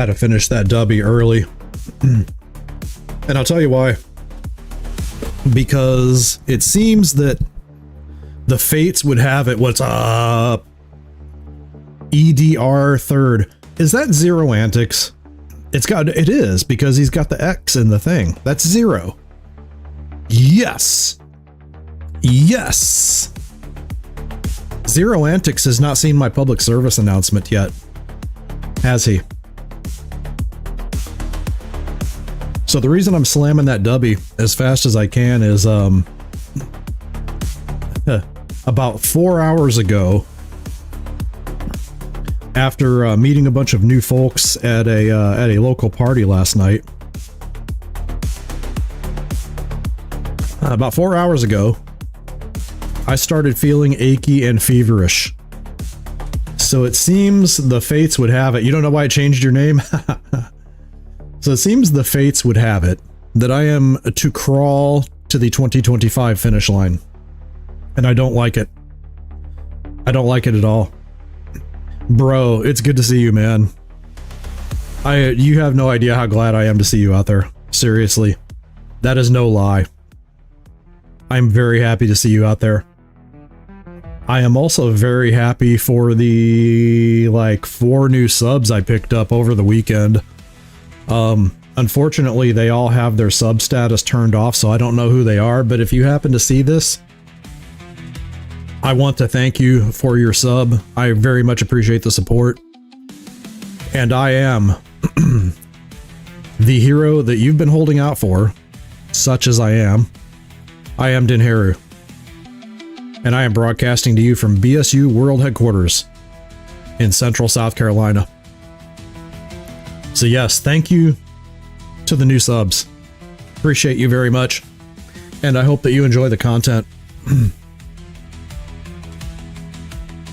Had to finish that dubby early. And I'll tell you why. Because it seems that the fates would have it. What's up? EDR third. Is that Zero Antics? It is, because he's got the X in the thing. That's Zero. Yes. Yes. Zero Antics has not seen my public service announcement yet. Has he? So the reason I'm slamming that dubby as fast as I can is about 4 hours ago, after meeting a bunch of new folks at a local party last night. About 4 hours ago, I started feeling achy and feverish. So it seems the fates would have it. You don't know why I changed your name? So it seems the fates would have it that I am to crawl to the 2025 finish line. And I don't like it. I don't like it at all. Bro, it's good to see you, man. You have no idea how glad I am to see you out there. Seriously. That is no lie. I'm very happy to see you out there. I am also very happy for the, 4 new subs I picked up over the weekend. Unfortunately, they all have their sub status turned off, so I don't know who they are, but if you happen to see this, I want to thank you for your sub. I very much appreciate the support. And I am the hero that you've been holding out for, such as I am. I am Dinheru. And I am broadcasting to you from BSU World Headquarters in Central South Carolina. So yes, thank you to the new subs. Appreciate you very much. And I hope that you enjoy the content.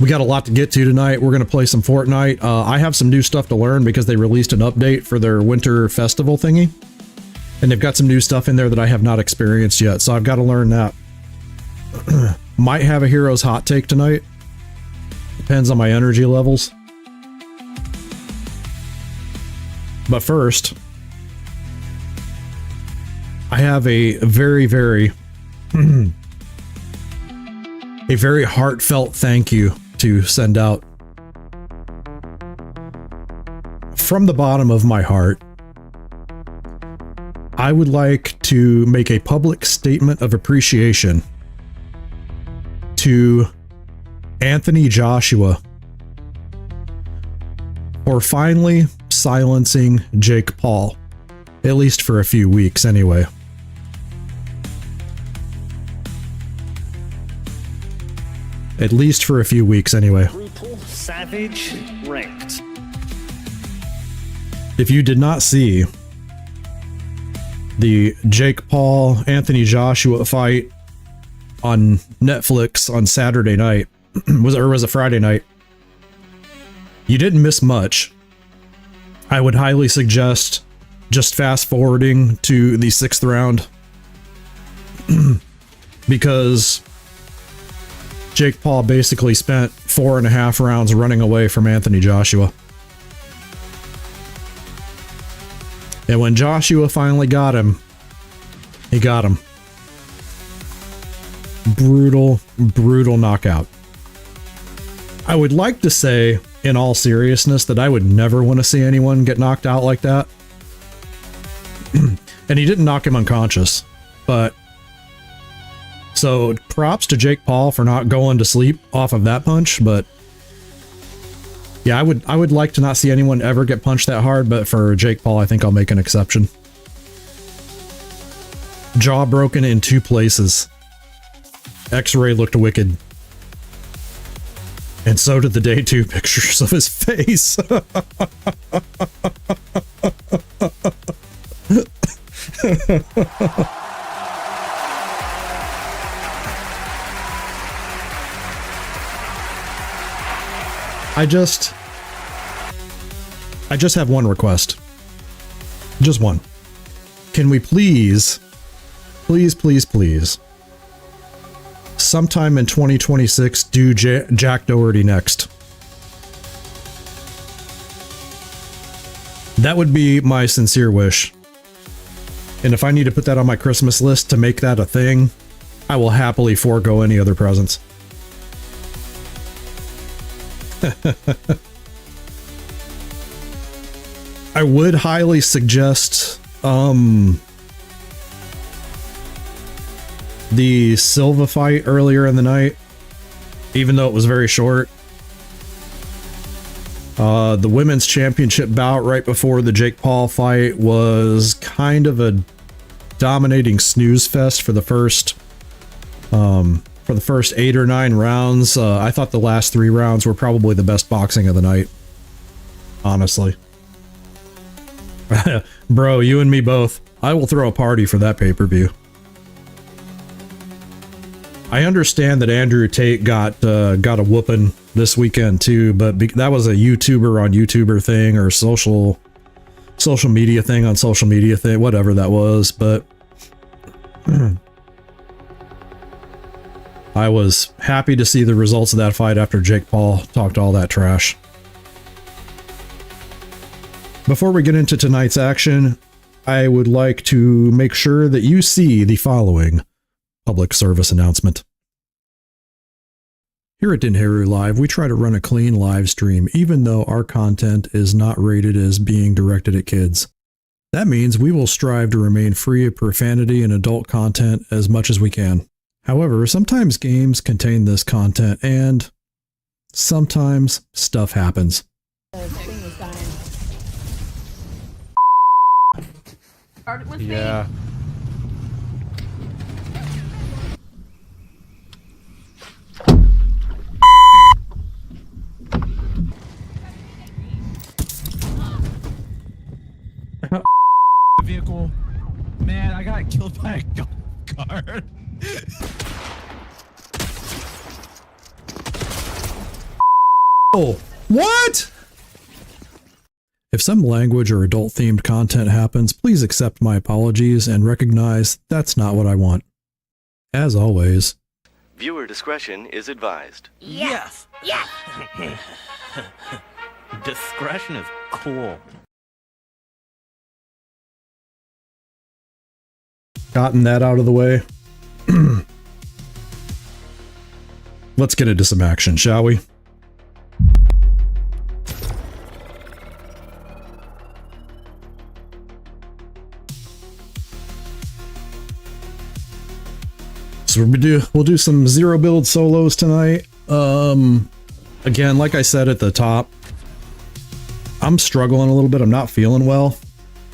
We got a lot to get to tonight. We're going to play some Fortnite. I have some new stuff to learn because they released an update for their winter festival thingy. And they've got some new stuff in there that I have not experienced yet, so I've got to learn that. Might have a hero's hot take tonight. Depends on my energy levels. But first, I have a very, very, a very heartfelt thank you to send out. From the bottom of my heart, I would like to make a public statement of appreciation to Anthony Joshua for finally silencing Jake Paul, at least for a few weeks anyway. At least for a few weeks anyway. Brutal, savage, ranked. If you did not see the Jake Paul, Anthony Joshua fight on Netflix on Saturday night, was it Friday night? You didn't miss much. I would highly suggest just fast forwarding to the 6th round because Jake Paul basically spent 4.5 rounds running away from Anthony Joshua. And when Joshua finally got him, he got him. Brutal, brutal knockout. I would like to say, in all seriousness, that I would never want to see anyone get knocked out like that. And he didn't knock him unconscious, but so props to Jake Paul for not going to sleep off of that punch, but yeah, I would like to not see anyone ever get punched that hard, but for Jake Paul, I think I'll make an exception. Jaw broken in 2 places. X-ray looked wicked. And so did the day 2 pictures of his face. I just have one request. Just one. Can we please, sometime in 2026 do Jack Doherty next? That would be my sincere wish. And if I need to put that on my Christmas list to make that a thing, I will happily forego any other presents. I would highly suggest the Silva fight earlier in the night, even though it was very short. The women's championship bout right before the Jake Paul fight was kind of a dominating snooze fest for the first 8 or 9 rounds. I thought the last 3 rounds were probably the best boxing of the night, honestly. Bro, you and me both. I will throw a party for that pay-per-view. I understand that Andrew Tate got a whooping this weekend too, but that was a YouTuber on YouTuber thing, or social media thing on social media thing, whatever that was. But I was happy to see the results of that fight after Jake Paul talked all that trash. Before we get into tonight's action, I would like to make sure that you see the following public service announcement. Here at Dinherulive, we try to run a clean live stream, even though our content is not rated as being directed at kids. That means we will strive to remain free of profanity and adult content as much as we can. However, sometimes games contain this content, and sometimes stuff happens. Started with Yeah. me. Vehicle. Man, I got killed by a golf cart. Oh, what? If some language or adult-themed content happens, please accept my apologies and recognize that's not what I want. As always, viewer discretion is advised. Yes. Yes. Discretion is cool. gotten that out of the way. Let's get into some action, shall we? So we'll do some zero build solos tonight. Again, like I said at the top, I'm struggling a little bit. I'm not feeling well,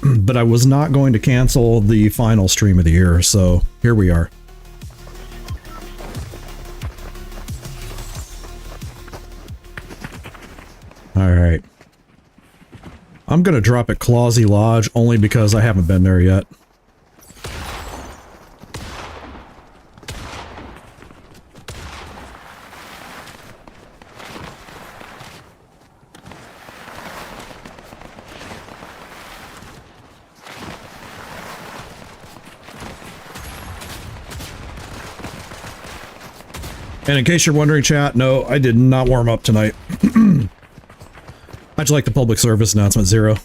but I was not going to cancel the final stream of the year, so here we are. All right. I'm going to drop at Clawsy Lodge only because I haven't been there yet. And in case you're wondering, chat, no, I did not warm up tonight. How'd you like the public service announcement, Zero?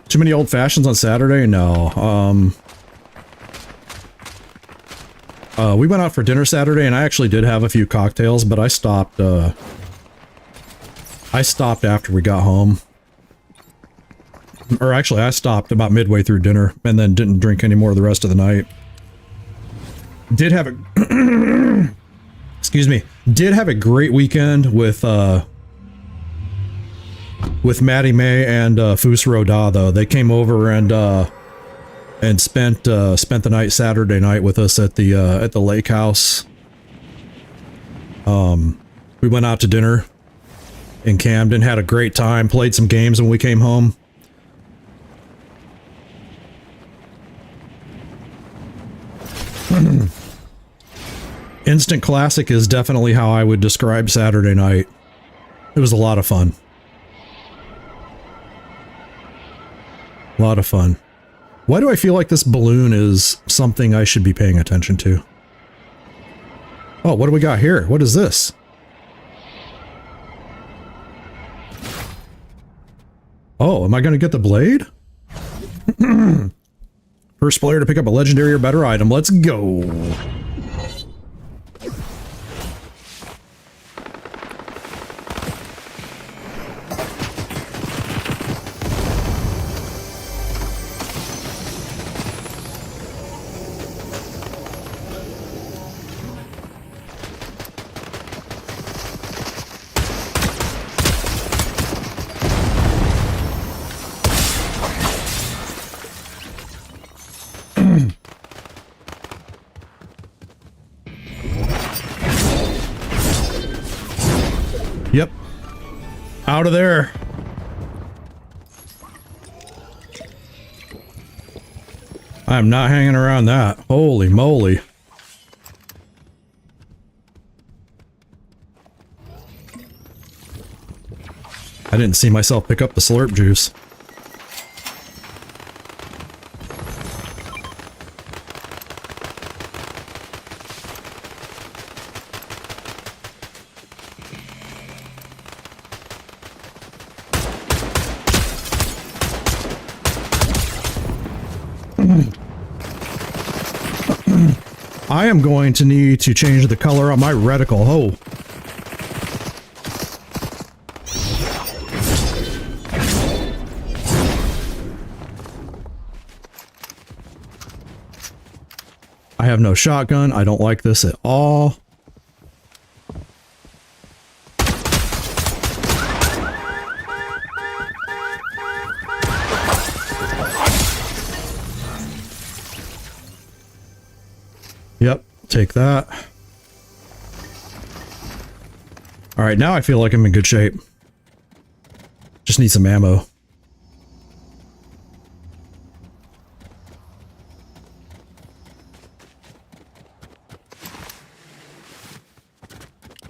Too many old fashions on Saturday? No. We went out for dinner Saturday, and I actually did have a few cocktails, but I stopped after we got home. Or actually, I stopped about midway through dinner, and then didn't drink any more the rest of the night. Did have a excuse me, did have a great weekend with Maddie May and Fusro Da, though. They came over and spent the night Saturday night with us at the lake house. We went out to dinner in Camden, had a great time, played some games when we came home. Instant classic is definitely how I would describe Saturday night. It was a lot of fun. A lot of fun. Why do I feel like this balloon is something I should be paying attention to? Oh, what do we got here? What is this? Oh, am I going to get the blade? First player to pick up a legendary or better item. Let's go. Yep. Out of there. I'm not hanging around that. Holy moly. I didn't see myself pick up the slurp juice. I am going to need to change the color on my reticle. Oh. I have no shotgun. I don't like this at all. Yep, take that. All right, now I feel like I'm in good shape. Just need some ammo.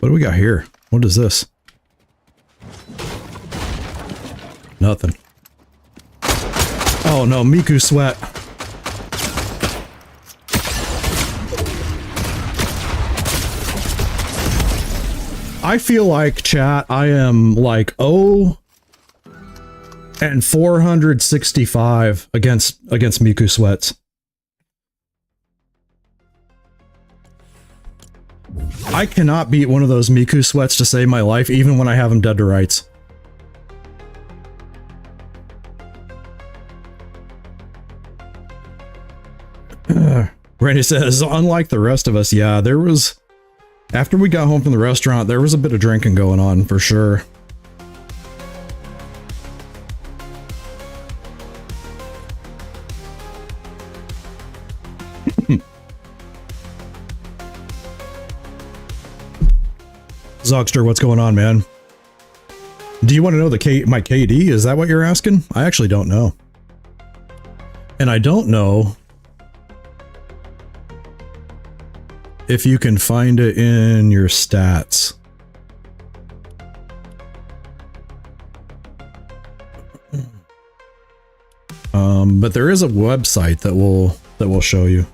What do we got here? What is this? Nothing. Oh no, Miku sweat. I feel like, chat, I am like 0 and 465 against Miku sweats. I cannot beat one of those Miku sweats to save my life, even when I have him dead to rights. Randy says, unlike the rest of us, yeah, there was... After we got home from the restaurant, there was a bit of drinking going on, for sure. Zogster, what's going on, man? Do you want to know my KD? Is that what you're asking? I actually don't know. And I don't know if you can find it in your stats. But there is a website that will show you.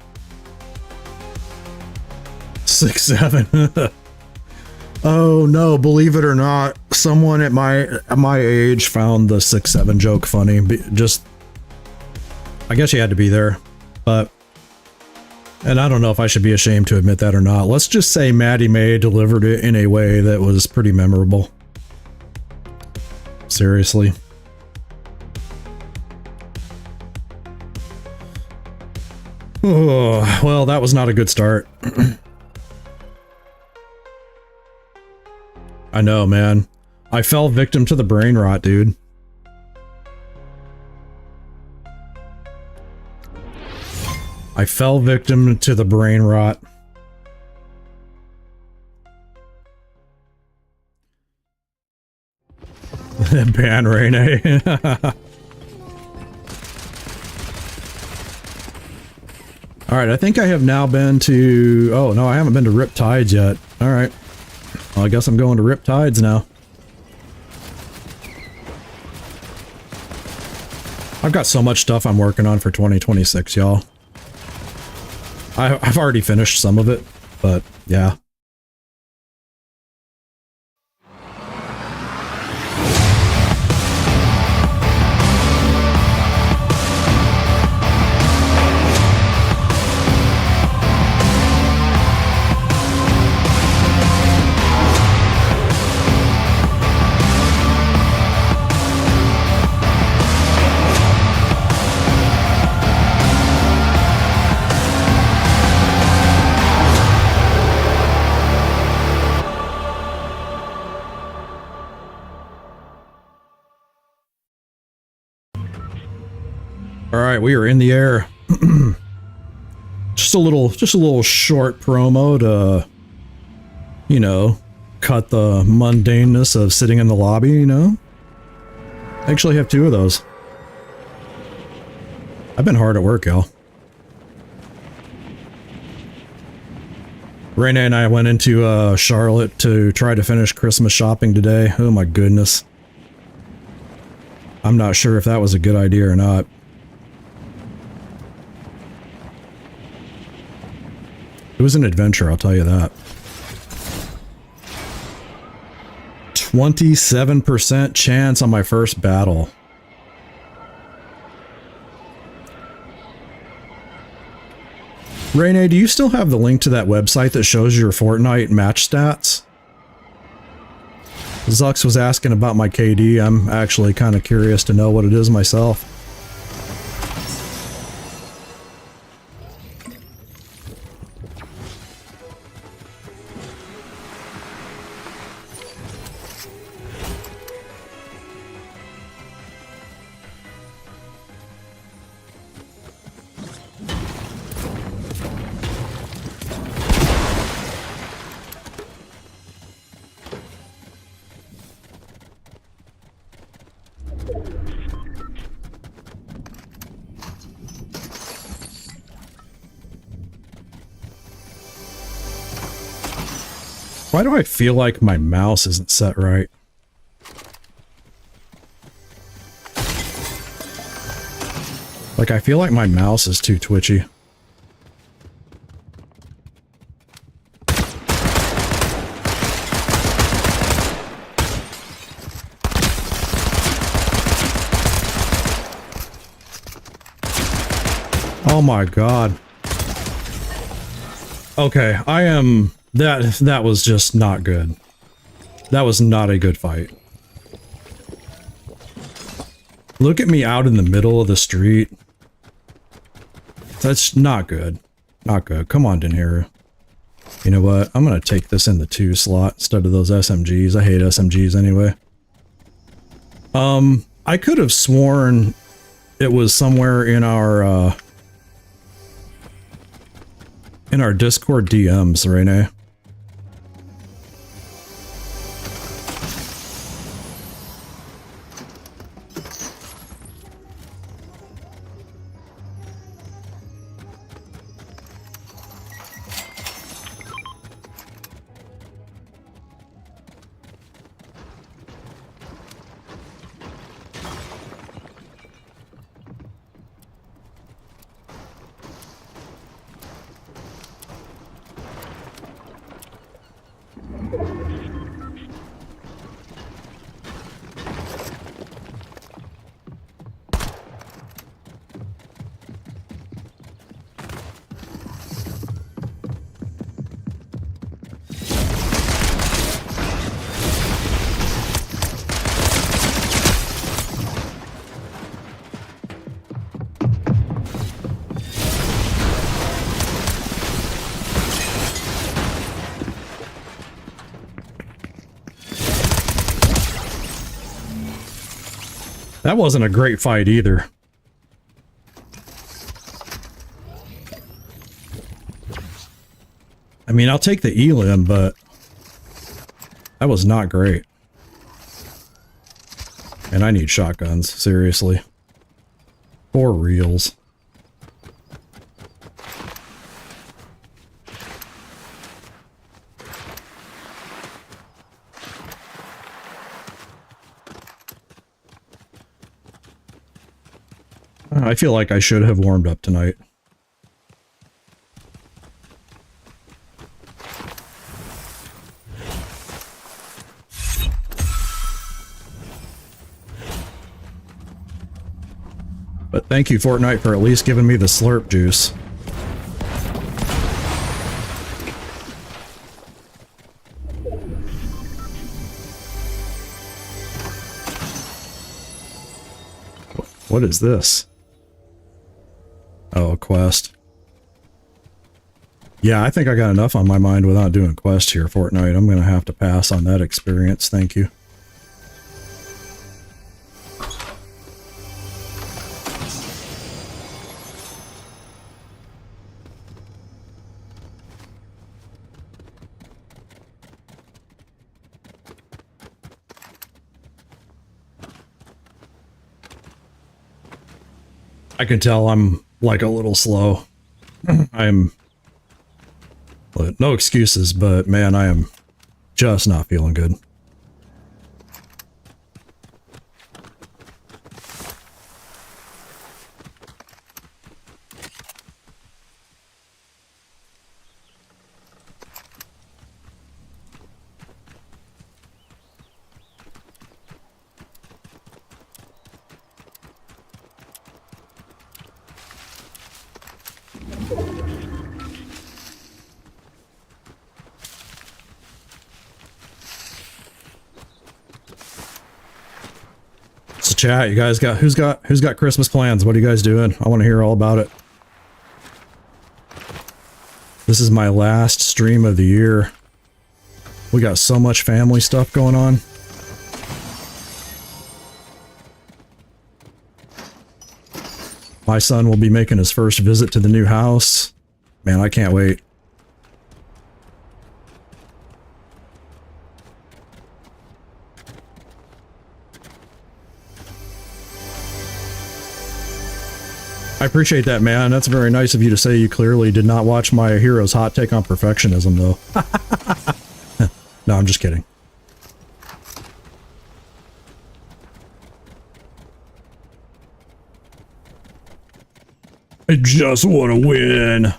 6'7". Oh no, believe it or not, someone at my age found the 6'7" joke funny. Just, I guess you had to be there, but, and I don't know if I should be ashamed to admit that or not. Let's just say Maddie May delivered it in a way that was pretty memorable. Seriously. Oh, well, that was not a good start. I know, man. I fell victim to the brain rot, dude. I fell victim to the brain rot. Ban Rene. Alright, I think I have now been to... Oh, no, I haven't been to Riptides yet. Alright. Well, I guess I'm going to Riptides now. I've got so much stuff I'm working on for 2026, y'all. I've already finished some of it, but yeah. All right, we are in the air. just a little short promo to, you know, cut the mundaneness of sitting in the lobby, you know? I actually have 2 of those. I've been hard at work, y'all. Renee and I went into Charlotte to try to finish Christmas shopping today. Oh my goodness. I'm not sure if that was a good idea or not. It was an adventure, I'll tell you that. 27% chance on my first battle. Renee, do you still have the link to that website that shows your Fortnite match stats? Zux was asking about my KD. I'm actually kind of curious to know what it is myself. Why do I feel like my mouse isn't set right? Like, I feel like my mouse is too twitchy. Oh my god. Okay, I am... That was just not good. That was not a good fight. Look at me out in the middle of the street. That's not good. Not good. Come on, Dinheru. You know what? I'm gonna take this in the 2 slot instead of those SMGs. I hate SMGs anyway. I could have sworn it was somewhere in our Discord DMs, Renee. That wasn't a great fight either. I mean, I'll take the elim, but that was not great. And I need shotguns, seriously. For reals. I feel like I should have warmed up tonight. But thank you, Fortnite, for at least giving me the slurp juice. What is this? Oh, a quest. Yeah, I think I got enough on my mind without doing quest here, Fortnite. I'm gonna have to pass on that experience, thank you. I can tell I'm like a little slow. I'm no excuses, but man, I am just not feeling good. So chat, you guys who's got Christmas plans? What are you guys doing? I want to hear all about it. This is my last stream of the year. We got so much family stuff going on. My son will be making his first visit to the new house. Man, I can't wait. I appreciate that, man. That's very nice of you to say. You clearly did not watch my hero's hot take on perfectionism, though. No, I'm just kidding. I just want to win.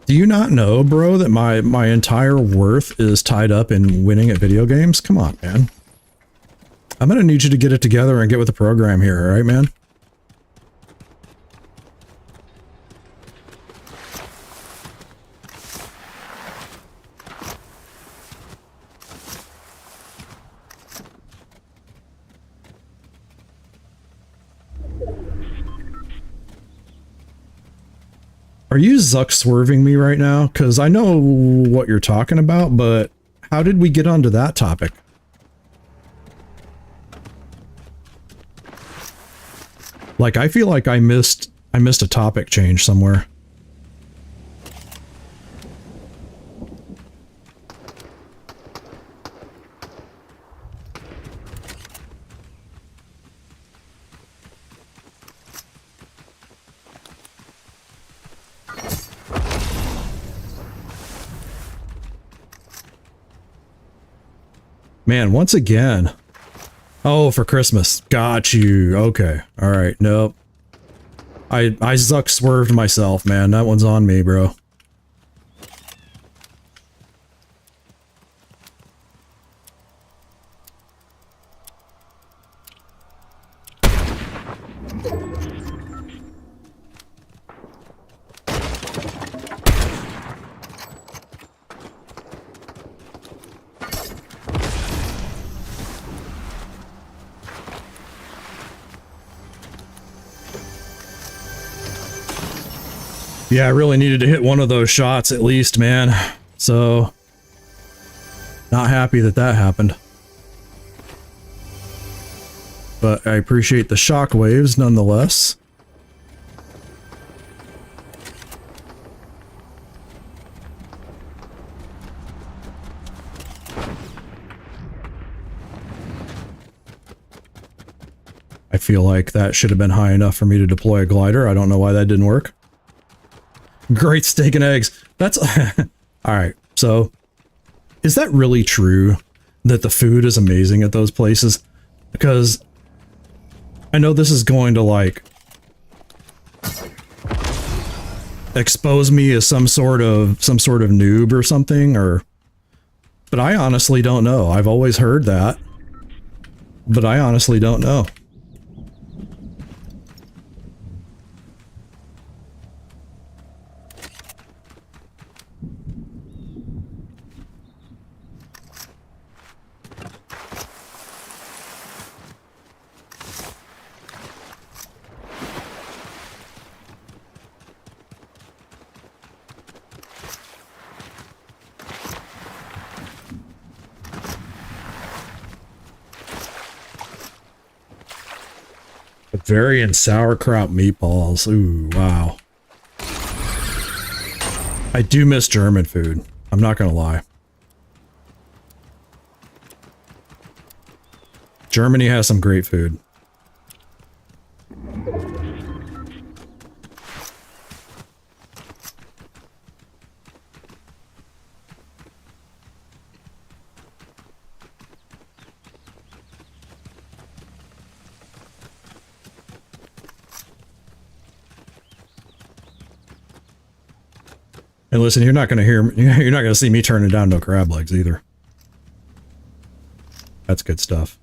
Do you not know, bro, that my entire worth is tied up in winning at video games? Come on, man. I'm gonna need you to get it together and get with the program here, alright, man? Are you Zuck swerving me right now? Because I know what you're talking about, but how did we get onto that topic? Like, I feel like I missed a topic change somewhere. Man, once again. Oh, for Christmas. Got you. Okay. All right. Nope. I Zuck swerved myself, man. That one's on me, bro. Yeah, I really needed to hit one of those shots at least, man. So, not happy that that happened. But I appreciate the shockwaves nonetheless. I feel like that should have been high enough for me to deploy a glider. I don't know why that didn't work. Great steak and eggs. That's alright. So, is that really true that the food is amazing at those places? Because I know this is going to like expose me as some sort of noob or something, but I honestly don't know. I've always heard that, but I honestly don't know. Bavarian sauerkraut meatballs. Ooh, wow. I do miss German food. I'm not gonna lie. Germany has some great food. And listen, you're not going to see me turning down no crab legs either. That's good stuff.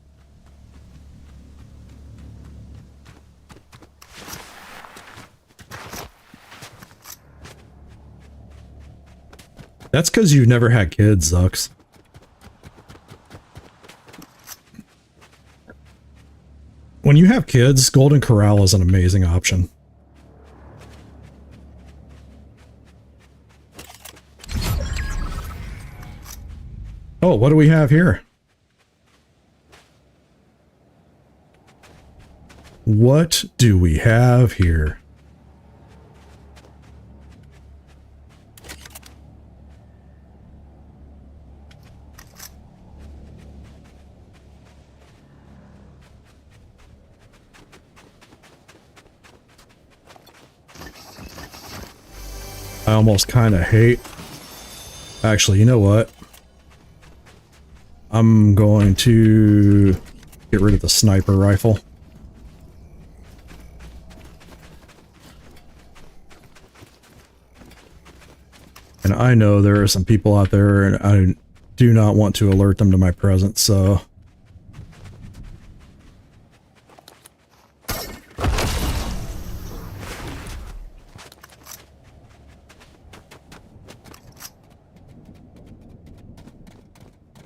That's because you've never had kids, Zucks. When you have kids, Golden Corral is an amazing option. Oh, what do we have here? What do we have here? I almost kind of hate... Actually, you know what? I'm going to get rid of the sniper rifle. And I know there are some people out there and I do not want to alert them to my presence, so...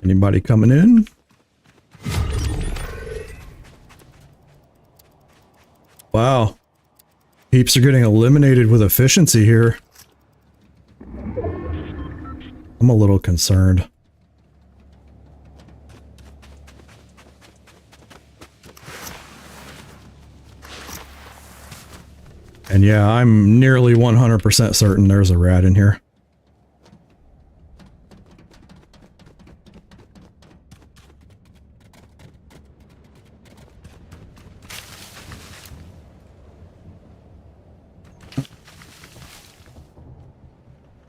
Anybody coming in? Wow. Heaps are getting eliminated with efficiency here. I'm a little concerned. And yeah, I'm nearly 100% certain there's a rat in here.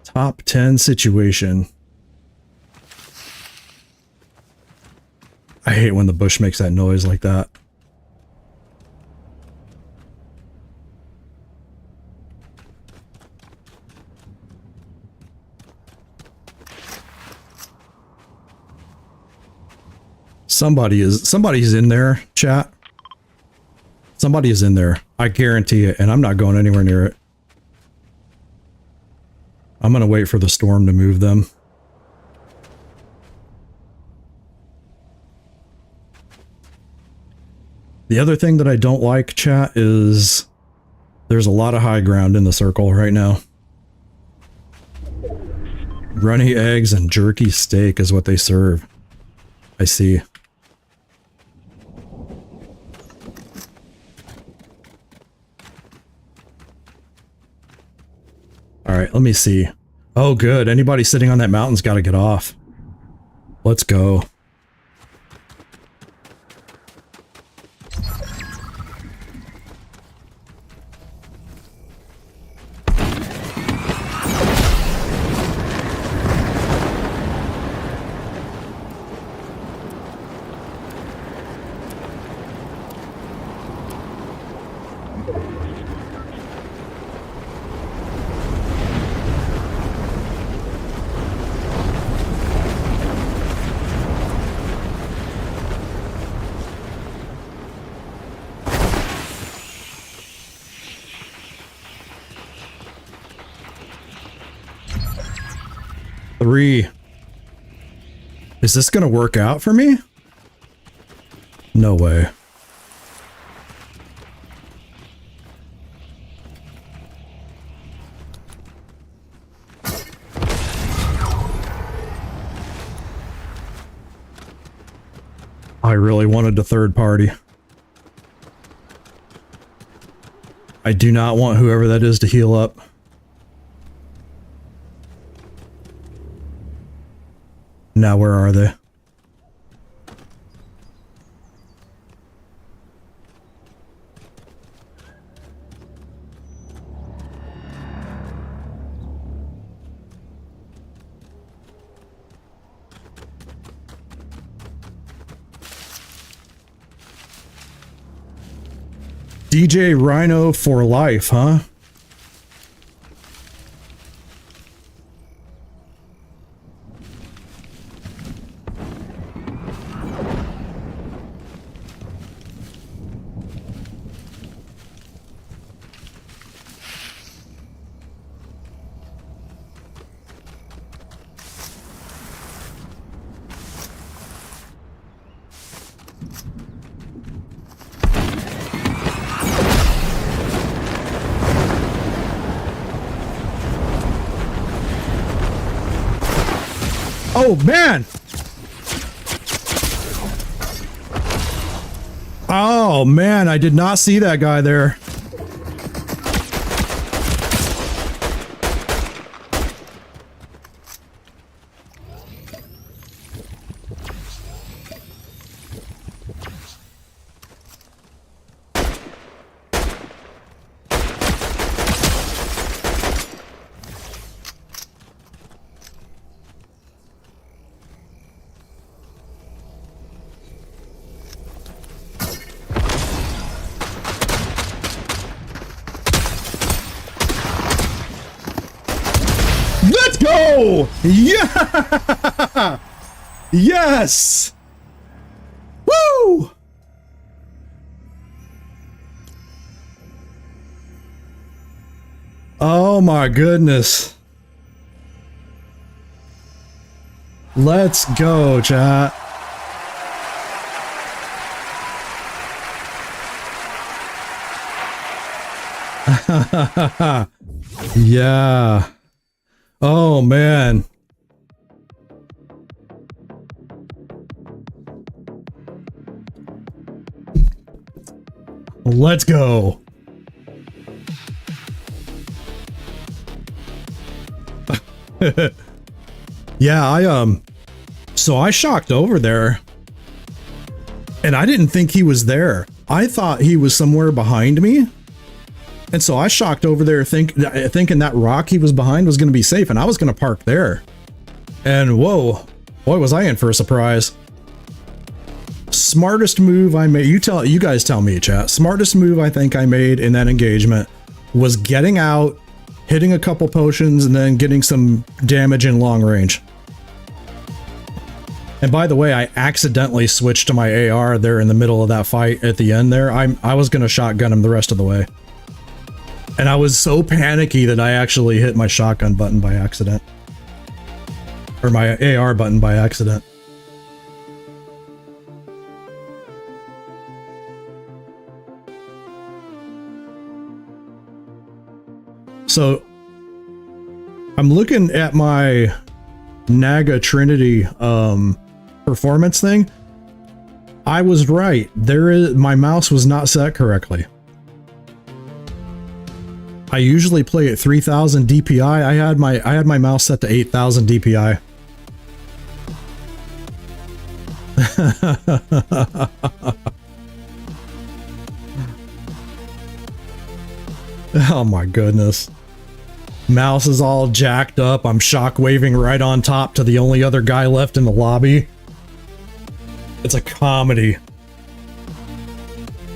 Top 10 situation. I hate when the bush makes that noise like that. Somebody's in there, chat. Somebody is in there. I guarantee it, and I'm not going anywhere near it. I'm gonna wait for the storm to move them. The other thing that I don't like, chat, is there's a lot of high ground in the circle right now. Runny eggs and jerky steak is what they serve. I see. Alright, let me see. Oh, good. Anybody sitting on that mountain's got to get off. Let's go. Is this gonna work out for me? No way. I really wanted a third party. I do not want whoever that is to heal up. Now, where are they? DJ Rhino for life, huh? Oh, man! Oh, man, I did not see that guy there. Let's go! Yeah! Yes! Woo! Oh my goodness. Let's go, chat. Yeah. Oh, man. Let's go. Yeah, so I shocked over there and I didn't think he was there. I thought he was somewhere behind me. And so I shocked over there thinking that rock he was behind was going to be safe, and I was going to park there. And whoa, boy, was I in for a surprise. Smartest move I made, you guys tell me, chat. Smartest move I think I made in that engagement was getting out, hitting a couple potions, and then getting some damage in long range. And by the way, I accidentally switched to my AR there in the middle of that fight at the end there. I was going to shotgun him the rest of the way. And I was so panicky that I actually hit my shotgun button by accident. Or my AR button by accident. So, I'm looking at my Naga Trinity performance thing. I was right. My mouse was not set correctly. I usually play at 3000 DPI. I had my mouse set to 8000 DPI. Oh my goodness. Mouse is all jacked up. I'm shock waving right on top to the only other guy left in the lobby. It's a comedy.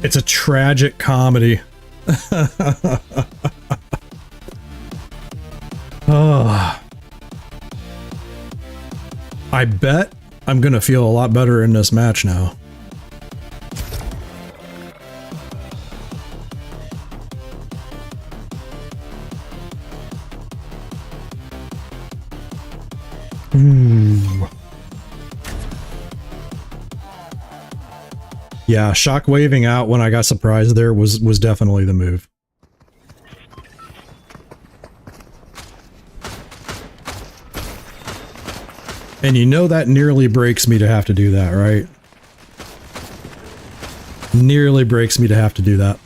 It's a tragic comedy. Oh. I bet I'm gonna feel a lot better in this match now. Ooh. Yeah, shock waving out when I got surprised there was definitely the move. And you know that nearly breaks me to have to do that, right? Nearly breaks me to have to do that.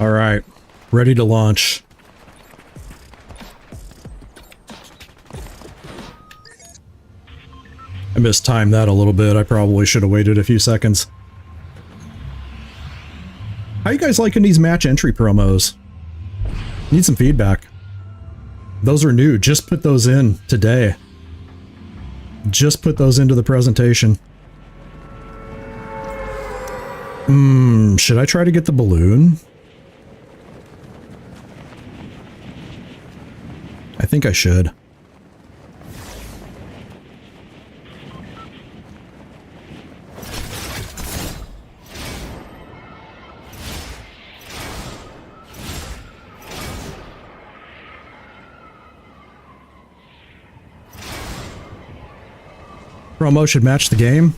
All right, ready to launch. I mistimed that a little bit. I probably should have waited a few seconds. How you guys liking these match entry promos? Need some feedback. Those are new. Just put those in today. Just put those into the presentation. Should I try to get the balloon? I think I should. Promo should match the game?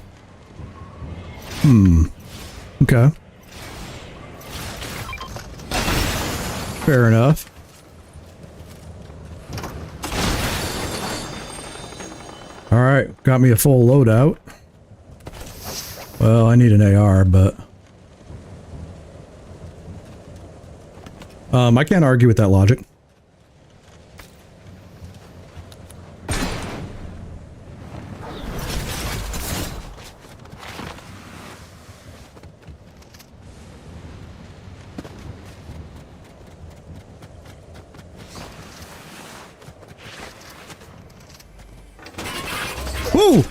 Okay. Fair enough. Alright, got me a full loadout. Well, I need an AR, but... I can't argue with that logic. Woo!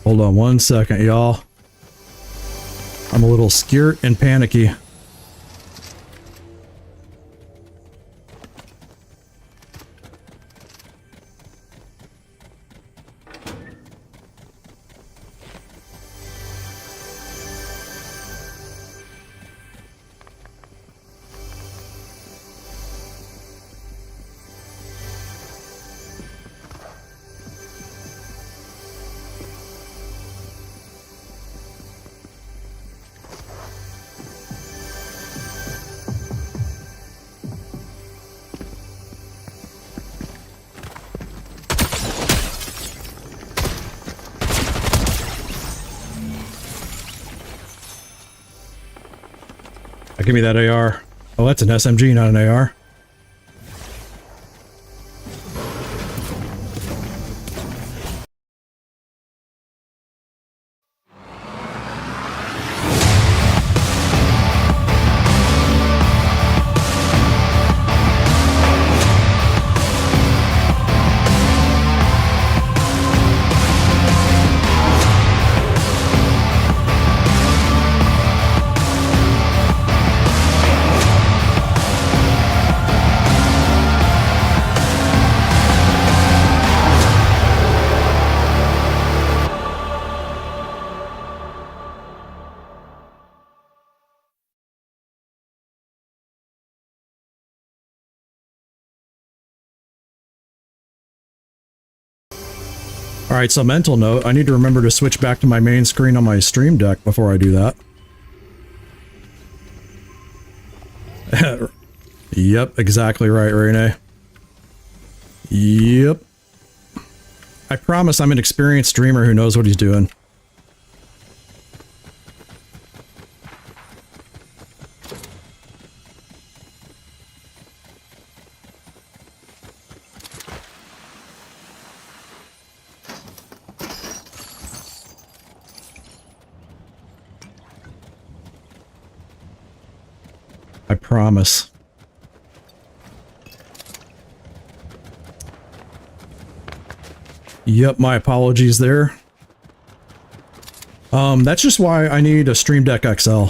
Hold on one second, y'all. I'm a little scared and panicky. Give me that AR. Oh, that's an SMG, not an AR. Alright, so mental note, I need to remember to switch back to my main screen on my stream deck before I do that. Yep, exactly right, Rene. Yep. I promise I'm an experienced streamer who knows what he's doing. I promise. Yep, my apologies there. That's just why I need a Stream Deck XL.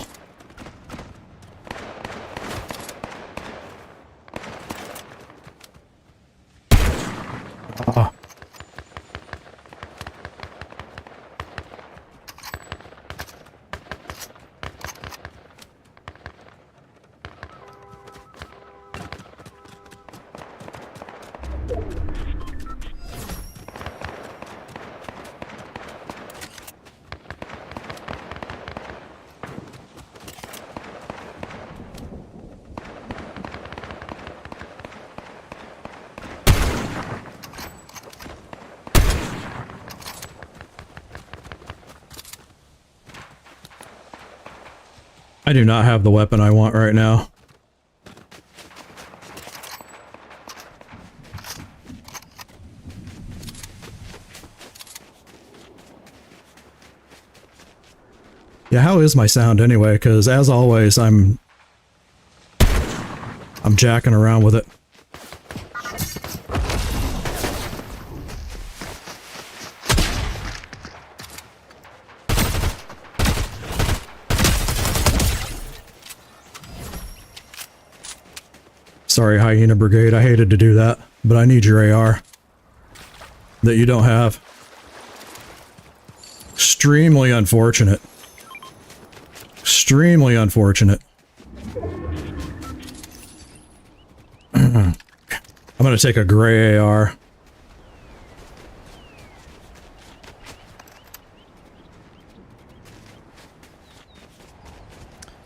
I do not have the weapon I want right now. Yeah, how is my sound anyway? Because as always, I'm jacking around with it. Sorry, Hyena Brigade, I hated to do that, but I need your AR that you don't have. Extremely unfortunate. Extremely unfortunate. I'm gonna take a gray AR.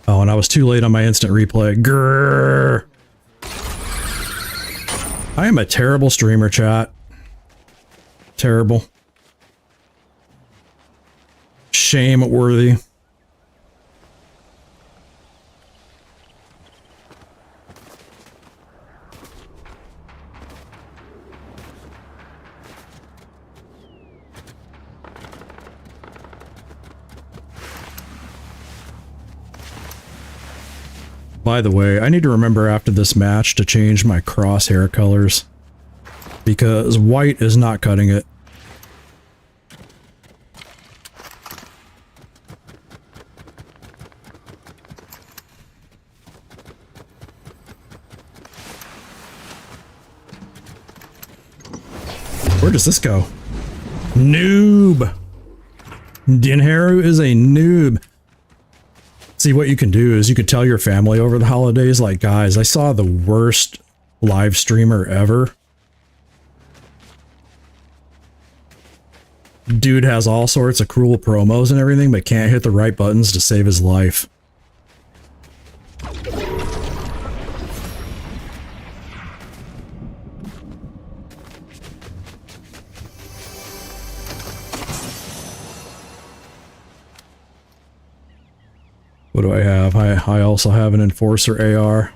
Oh, and I was too late on my instant replay. Grrr. I am a terrible streamer, chat. Terrible. Shame-worthy. By the way, I need to remember after this match to change my crosshair colors, because white is not cutting it. Where does this go? Noob! Dinheru is a noob. See, what you can do is you could tell your family over the holidays, like, guys, I saw the worst live streamer ever. Dude has all sorts of cruel promos and everything, but can't hit the right buttons to save his life. What do I have? I also have an Enforcer AR.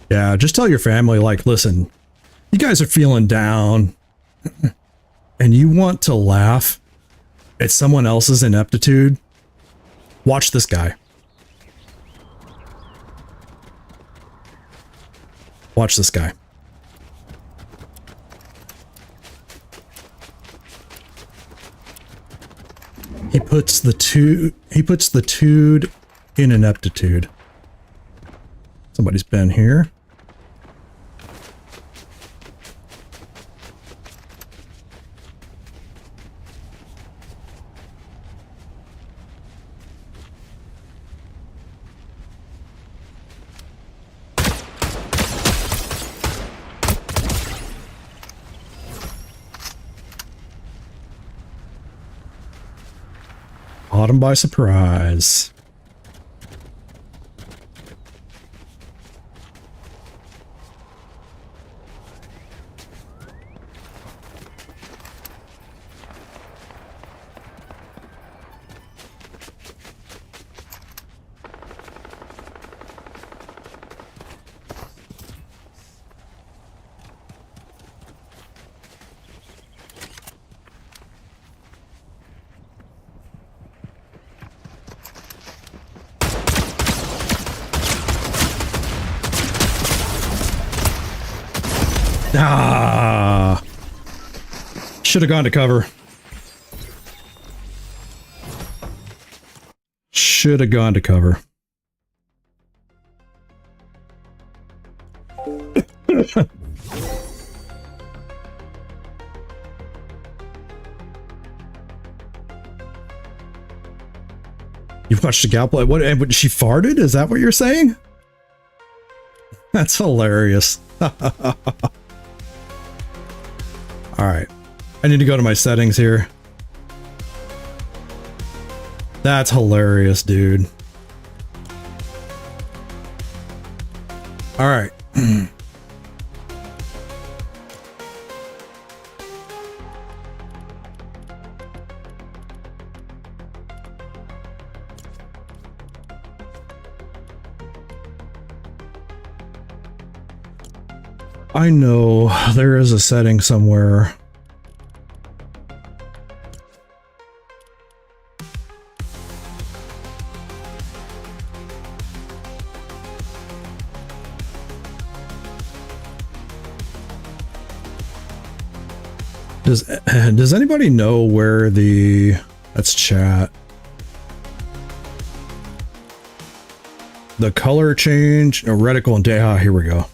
Yeah, just tell your family, like, listen, you guys are feeling down. And you want to laugh at someone else's ineptitude? Watch this guy. Watch this guy. He puts the tude in ineptitude. Somebody's been here. Caught him by surprise. Ah, should have gone to cover. Should have gone to cover. You've watched a gal play? What? And she farted? Is that what you're saying? That's hilarious. All right, I need to go to my settings here. That's hilarious, dude. All right. I know there is a setting somewhere. Does anybody know where the... That's chat. The color change, reticle and day. Ah, here we go.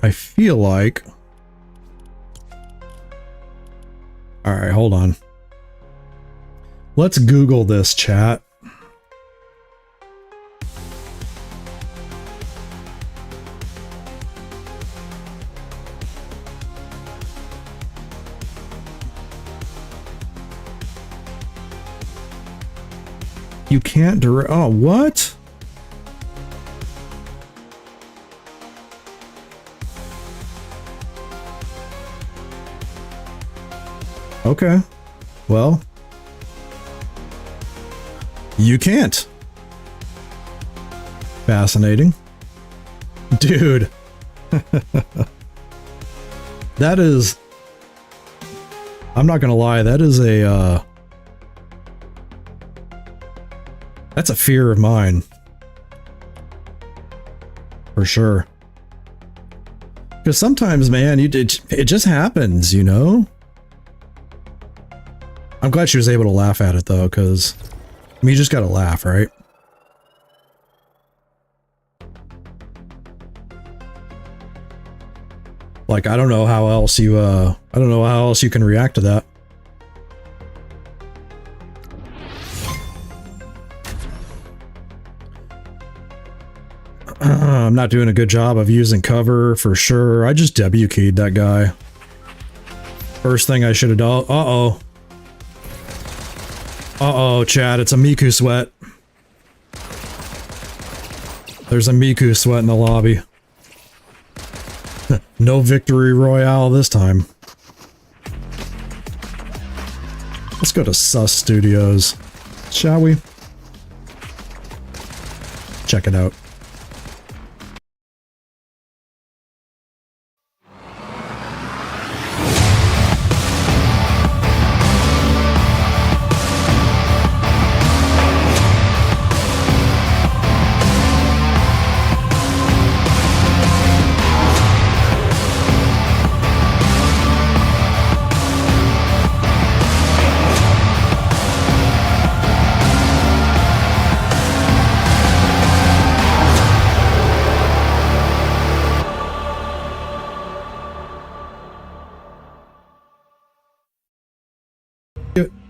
I feel like... All right, hold on. Let's Google this, chat. You can't direct... Oh, what? Okay. Well. You can't. Fascinating. Dude. That is... I'm not gonna lie, that is a, that's a fear of mine. For sure. Because sometimes, man, it just happens, you know? I'm glad she was able to laugh at it, though, because... I mean, you just gotta laugh, right? Like, I don't know how else you, I don't know how else you can react to that. I'm not doing a good job of using cover, for sure. I just W-keyed that guy. First thing I should have done... Uh-oh. Uh-oh, Chad, it's a Miku sweat. There's a Miku sweat in the lobby. No victory royale this time. Let's go to Sus Studios, shall we? Check it out.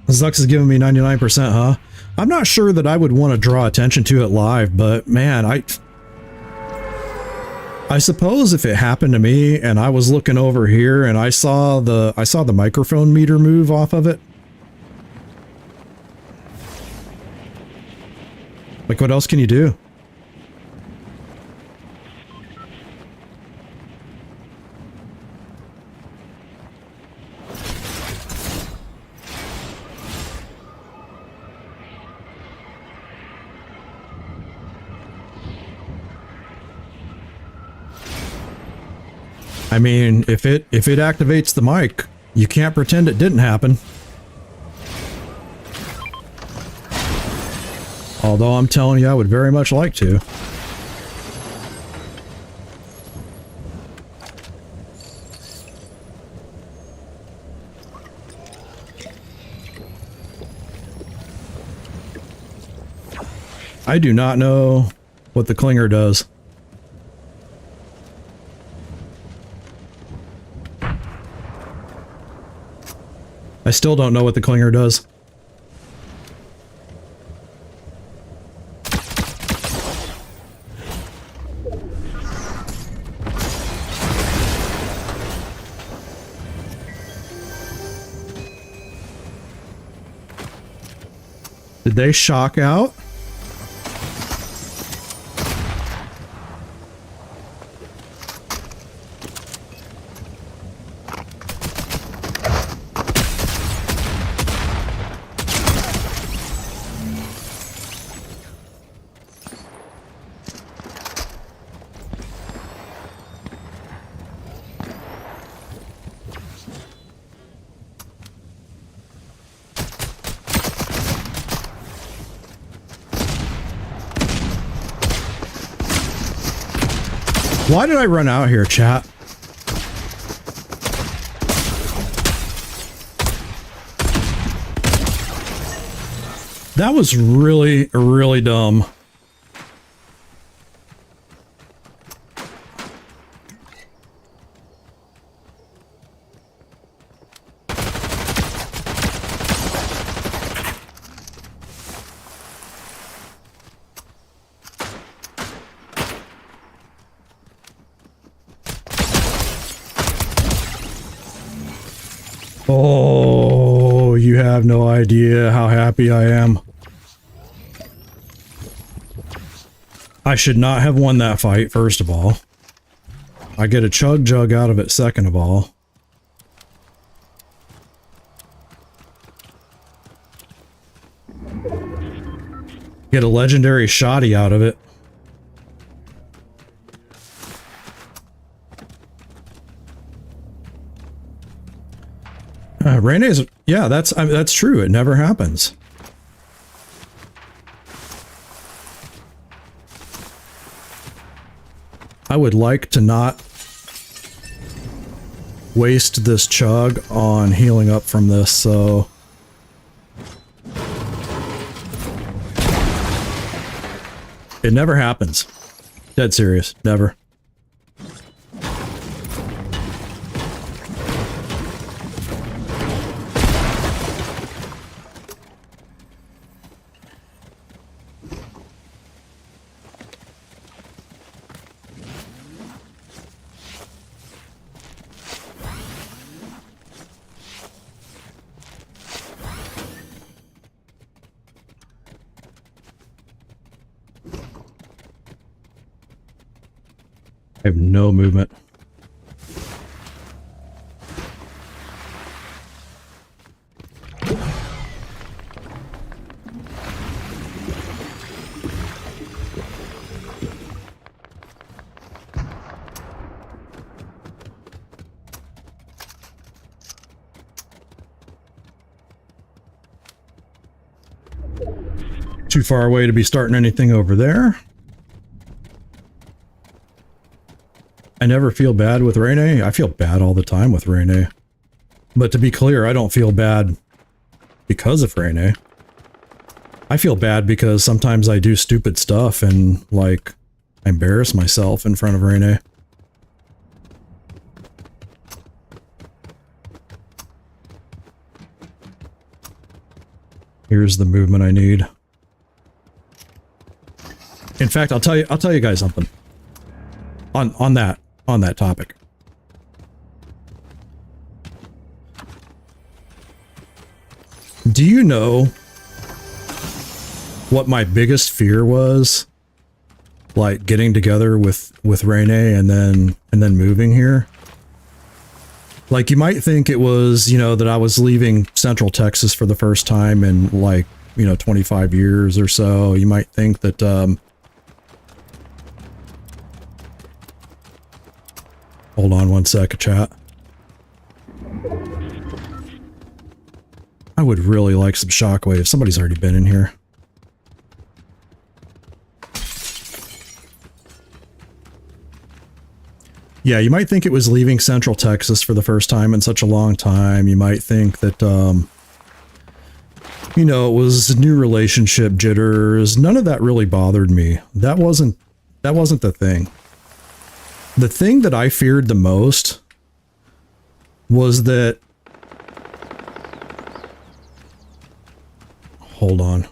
Zux is giving me 99%, huh? I'm not sure that I would want to draw attention to it live, but man, I suppose if it happened to me and I was looking over here and I saw the microphone meter move off of it. Like, what else can you do? I mean, if it activates the mic, you can't pretend it didn't happen. Although I'm telling you, I would very much like to. I do not know what the clinger does. I still don't know what the clinger does. Did they shock out? Why did I run out here, chat? That was really, really dumb. Oh, you have no idea how happy I am. I should not have won that fight, first of all. I get a chug jug out of it, second of all. Get a legendary shoddy out of it. Rene's, yeah, that's true. It never happens. I would like to not waste this chug on healing up from this, so... It never happens. Dead serious. Never. I have no movement. Too far away to be starting anything over there. I never feel bad with Rene. I feel bad all the time with Rene. But to be clear, I don't feel bad because of Rene. I feel bad because sometimes I do stupid stuff and, like, I embarrass myself in front of Rene. Here's the movement I need. In fact, I'll tell you guys something. On that topic. Do you know what my biggest fear was? Like getting together with Rene and then moving here? Like you might think it was, you know, that I was leaving Central Texas for the first time in like, you know, 25 years or so. You might think that hold on one sec, chat. I would really like some shockwave. Somebody's already been in here. Yeah, you might think it was leaving Central Texas for the first time in such a long time. You might think that, you know, it was new relationship jitters. None of that really bothered me. That wasn't the thing. The thing that I feared the most was that hold on.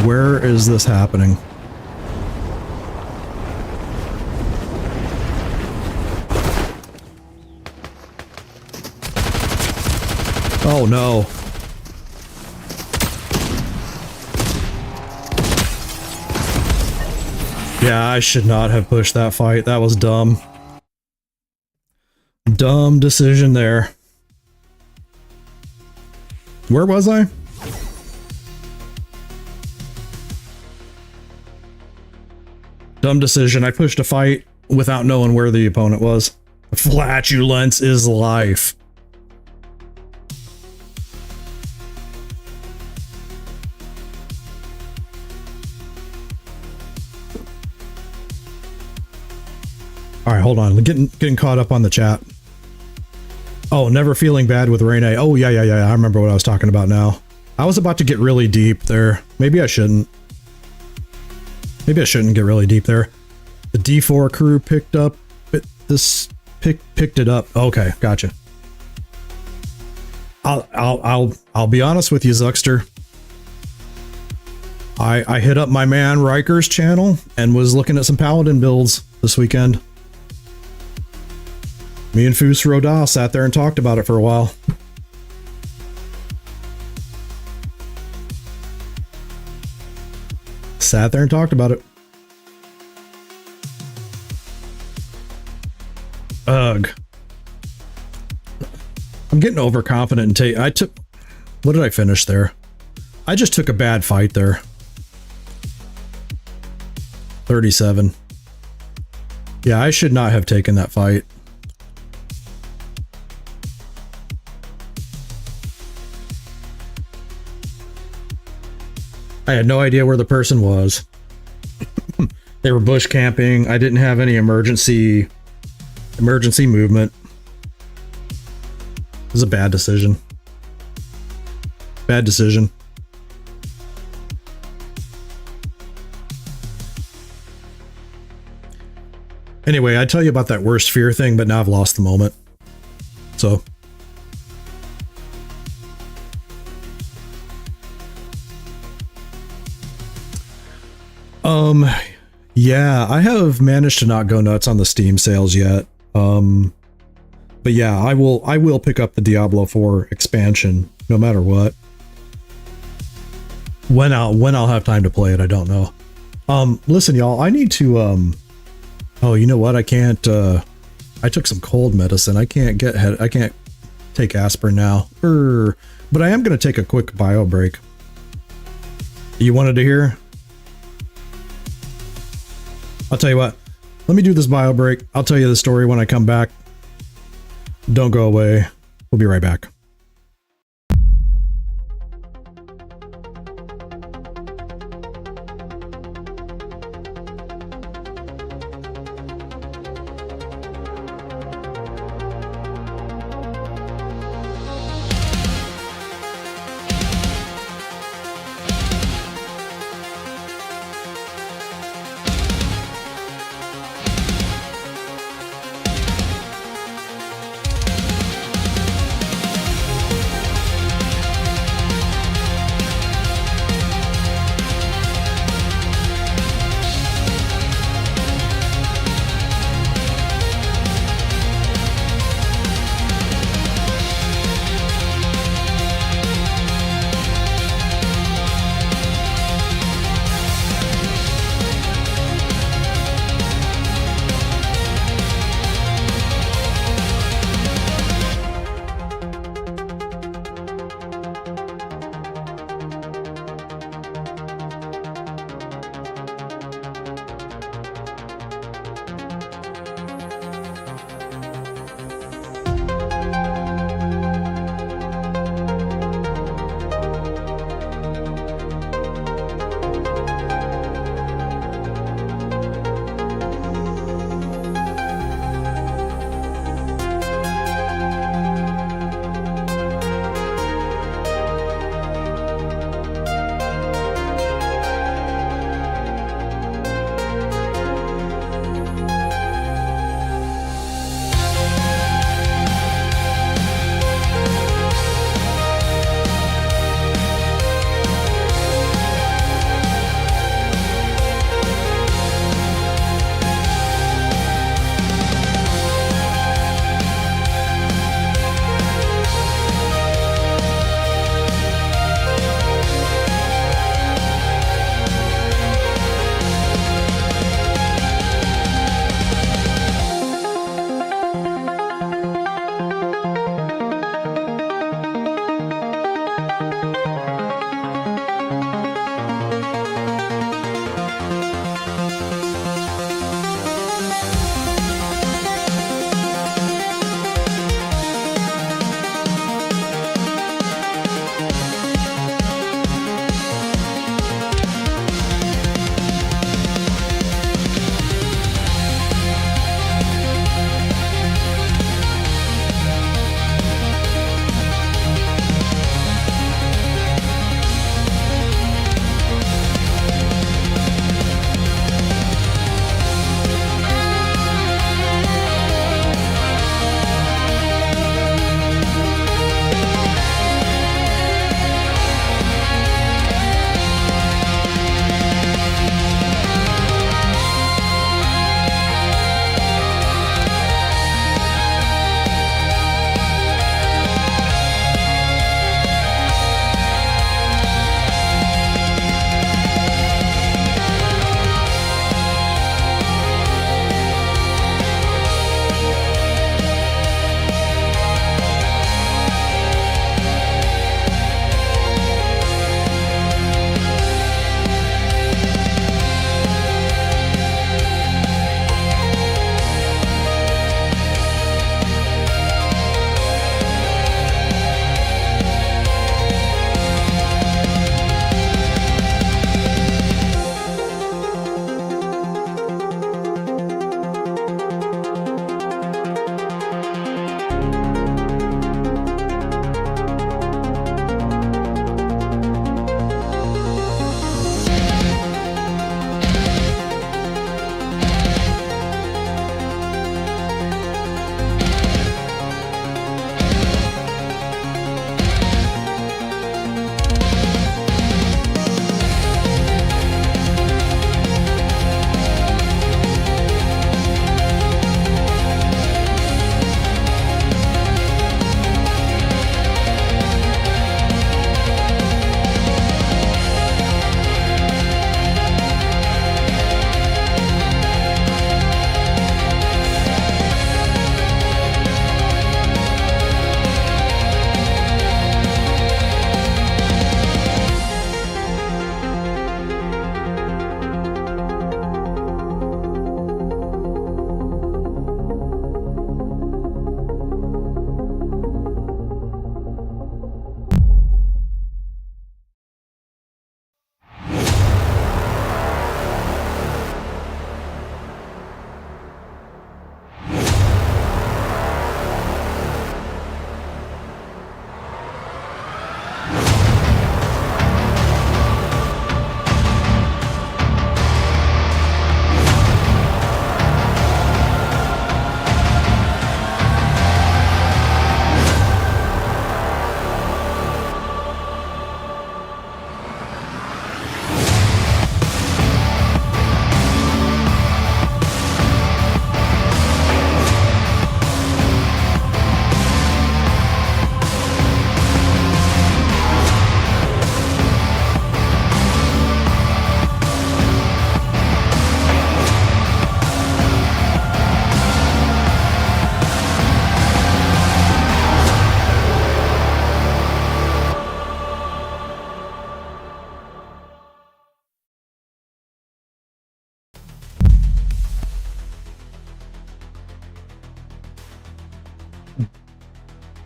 Where is this happening? Oh no. Yeah, I should not have pushed that fight. That was dumb. Dumb decision there. Where was I? Dumb decision. I pushed a fight without knowing where the opponent was. Flatulence is life. All right, hold on. Getting caught up on the chat. Oh, never feeling bad with Rene. Oh, yeah. I remember what I was talking about now. I was about to get really deep there. Maybe I shouldn't. Maybe I shouldn't get really deep there. The D4 crew picked it up. Okay, gotcha. I'll be honest with you, Zuckster. I hit up my man Riker's channel and was looking at some Paladin builds this weekend. Me and Foos Rodal sat there and talked about it for a while. Sat there and talked about it. Ugh. I'm getting overconfident and what did I finish there? I just took a bad fight there. 37. Yeah, I should not have taken that fight. I had no idea where the person was. They were bush camping. I didn't have any emergency movement. It was a bad decision. Bad decision. Anyway, I'd tell you about that worst fear thing, but now I've lost the moment. So. Yeah, I have managed to not go nuts on the Steam sales yet. But yeah, I will pick up the Diablo 4 expansion no matter what. When I'll have time to play it, I don't know. Listen, y'all, I need to oh, you know what? I can't I took some cold medicine. I can't take aspirin now. But I am going to take a quick bio break. You wanted to hear? I'll tell you what, let me do this bio break. I'll tell you the story when I come back. Don't go away. We'll be right back.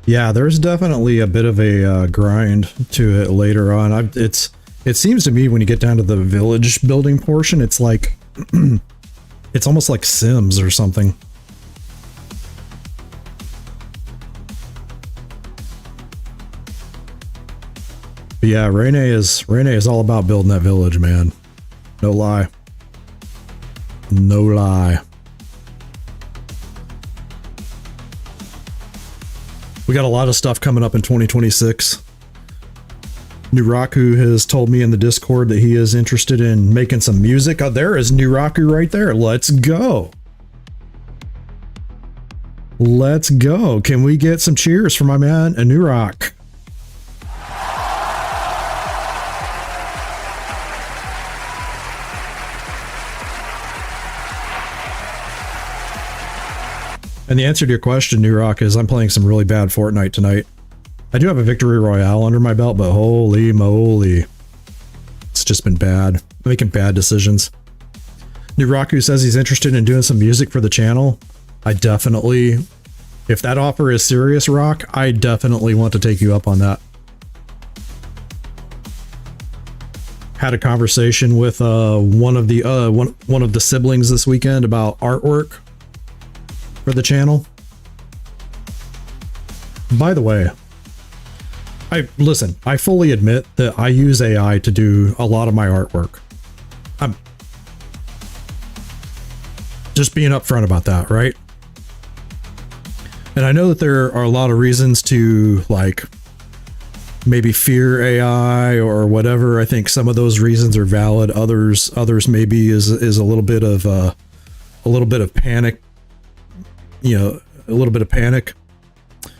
Yeah, there's definitely a bit of a grind to it later on. It seems to me when you get down to the village building portion, it's like it's almost like Sims or something. But yeah, Rene is all about building that village, man. No lie. No lie. We got a lot of stuff coming up in 2026. Nuraku has told me in the Discord that he is interested in making some music. Oh, there is Nuraku right there. Let's go. Let's go. Can we get some cheers for my man, Nurak? And the answer to your question, Nurak, is I'm playing some really bad Fortnite tonight. I do have a victory royale under my belt, but holy moly. It's just been bad. Making bad decisions. Nuraku says he's interested in doing some music for the channel. I definitely, if that offer is serious, Rock, I definitely want to take you up on that. Had a conversation with one of the siblings this weekend about artwork for the channel. By the way, I fully admit that I use AI to do a lot of my artwork. I'm just being upfront about that, right? And I know that there are a lot of reasons to like maybe fear AI or whatever. I think some of those reasons are valid. Others maybe is a little bit of panic. You know, a little bit of panic.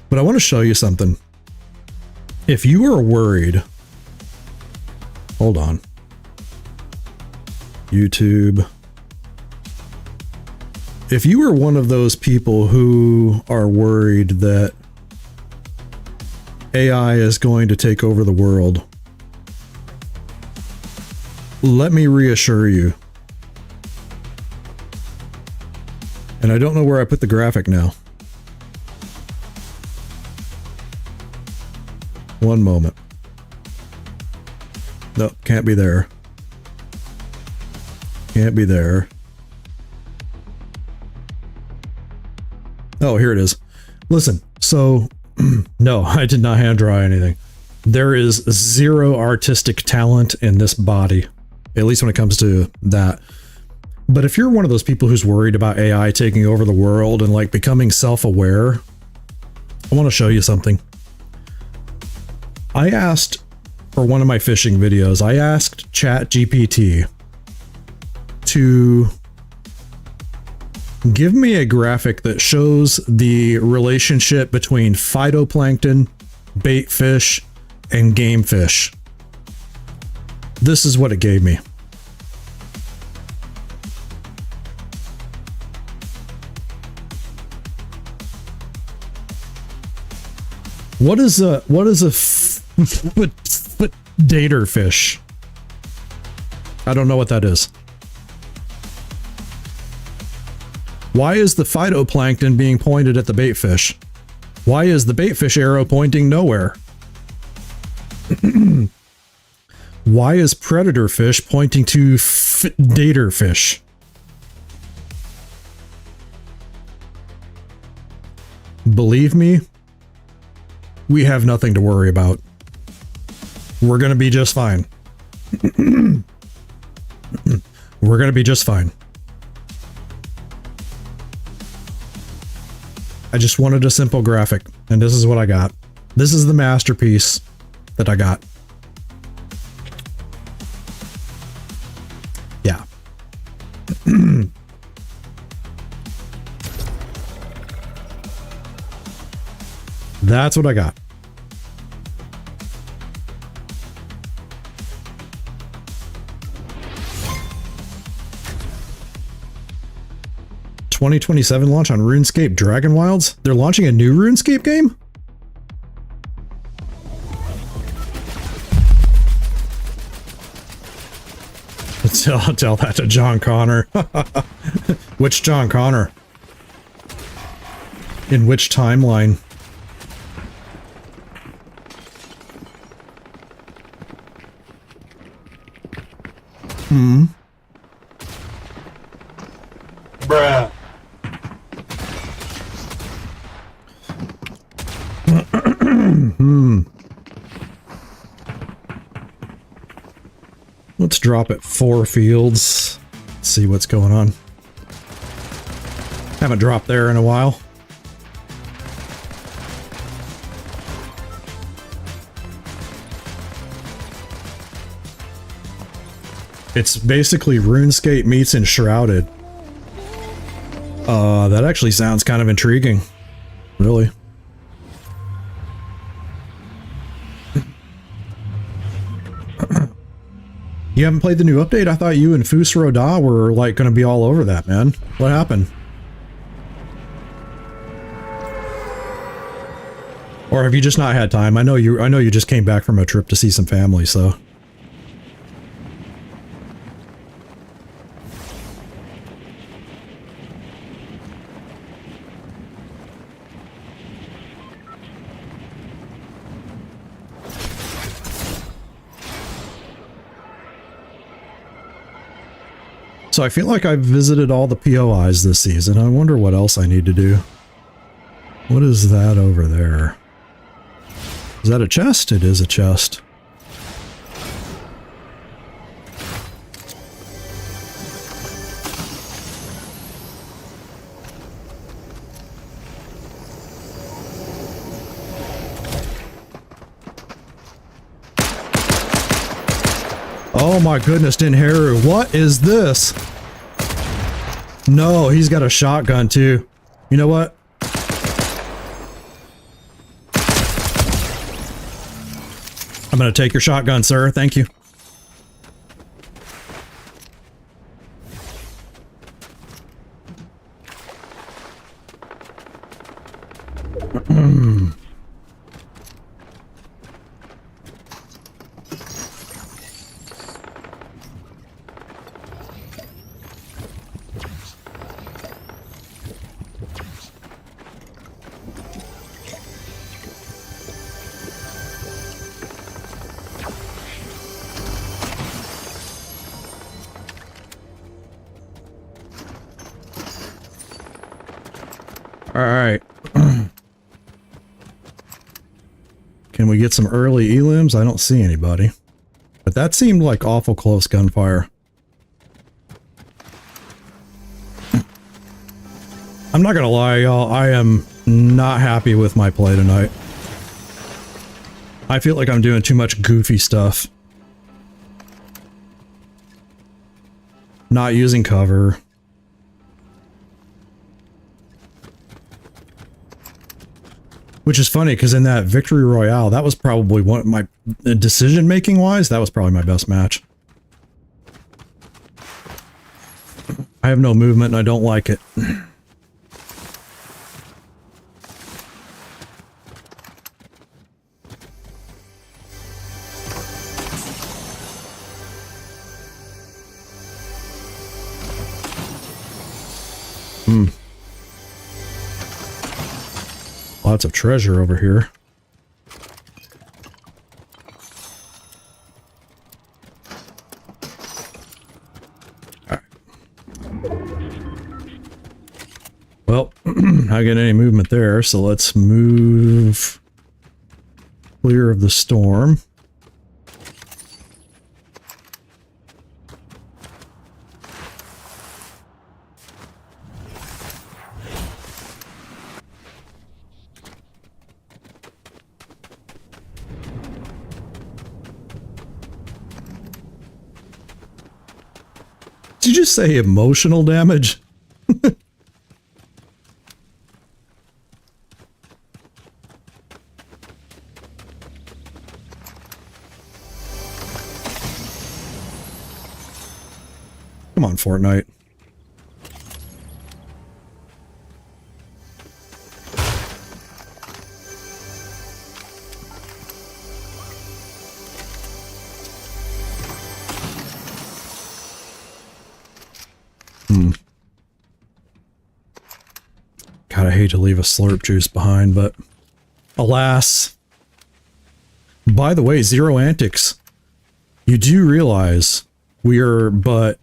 But I want to show you something. If you are worried, hold on. YouTube. If you are one of those people who are worried that AI is going to take over the world, let me reassure you. And I don't know where I put the graphic now. One moment. Nope, can't be there. Can't be there. Oh, here it is. Listen, so no, I did not hand draw anything. There is zero artistic talent in this body, at least when it comes to that. But if you're one of those people who's worried about AI taking over the world and like becoming self-aware, I want to show you something. I asked for one of my fishing videos, I asked ChatGPT to give me a graphic that shows the relationship between phytoplankton, bait fish, and game fish. This is what it gave me. What is a dater fish? I don't know what that is. Why is the phytoplankton being pointed at the bait fish? Why is the bait fish arrow pointing nowhere? Why is predator fish pointing to dater fish? Believe me, we have nothing to worry about. We're going to be just fine. We're going to be just fine. I just wanted a simple graphic, and this is what I got. This is the masterpiece that I got. Yeah. That's what I got. $2027 launch on RuneScape Dragon Wilds? They're launching a new RuneScape game? I'll tell that to John Connor. Which John Connor? In which timeline? Bruh. Let's drop at 4 fields. See what's going on. Haven't dropped there in a while. It's basically RuneScape meets Enshrouded. That actually sounds kind of intriguing. Really. You haven't played the new update? I thought you and Fusro Da were like going to be all over that, man. What happened? Or have you just not had time? I know you just came back from a trip to see some family, so. So I feel like I've visited all the POIs this season. I wonder what else I need to do. What is that over there? Is that a chest? It is a chest. Oh my goodness, Dinheru, what is this? No, he's got a shotgun too. You know what? I'm gonna take your shotgun, sir. Thank you. Alright. Can we get some early elims? I don't see anybody. But that seemed like awful close gunfire. I'm not gonna lie, y'all. I am not happy with my play tonight. I feel like I'm doing too much goofy stuff. Not using cover. Which is funny, because in that Victory Royale, that was probably one of my decision-making wise, that was probably my best match. I have no movement and I don't like it. Lots of treasure over here. All right. Well, not getting any movement there, so let's move clear of the storm. Did you just say emotional damage? Come on, Fortnite. God, I hate to leave a slurp juice behind, but alas. By the way, Zero Antics, you do realize We are but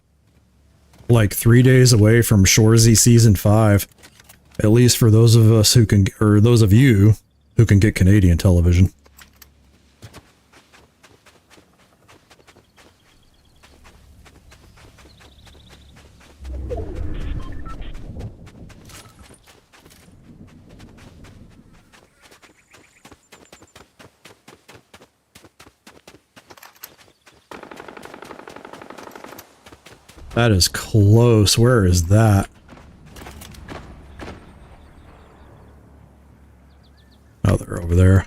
like 3 days away from Shoresy Season 5. At least for those of us who can, or those of you who can get Canadian television. That is close. Where is that? Oh, they're over there.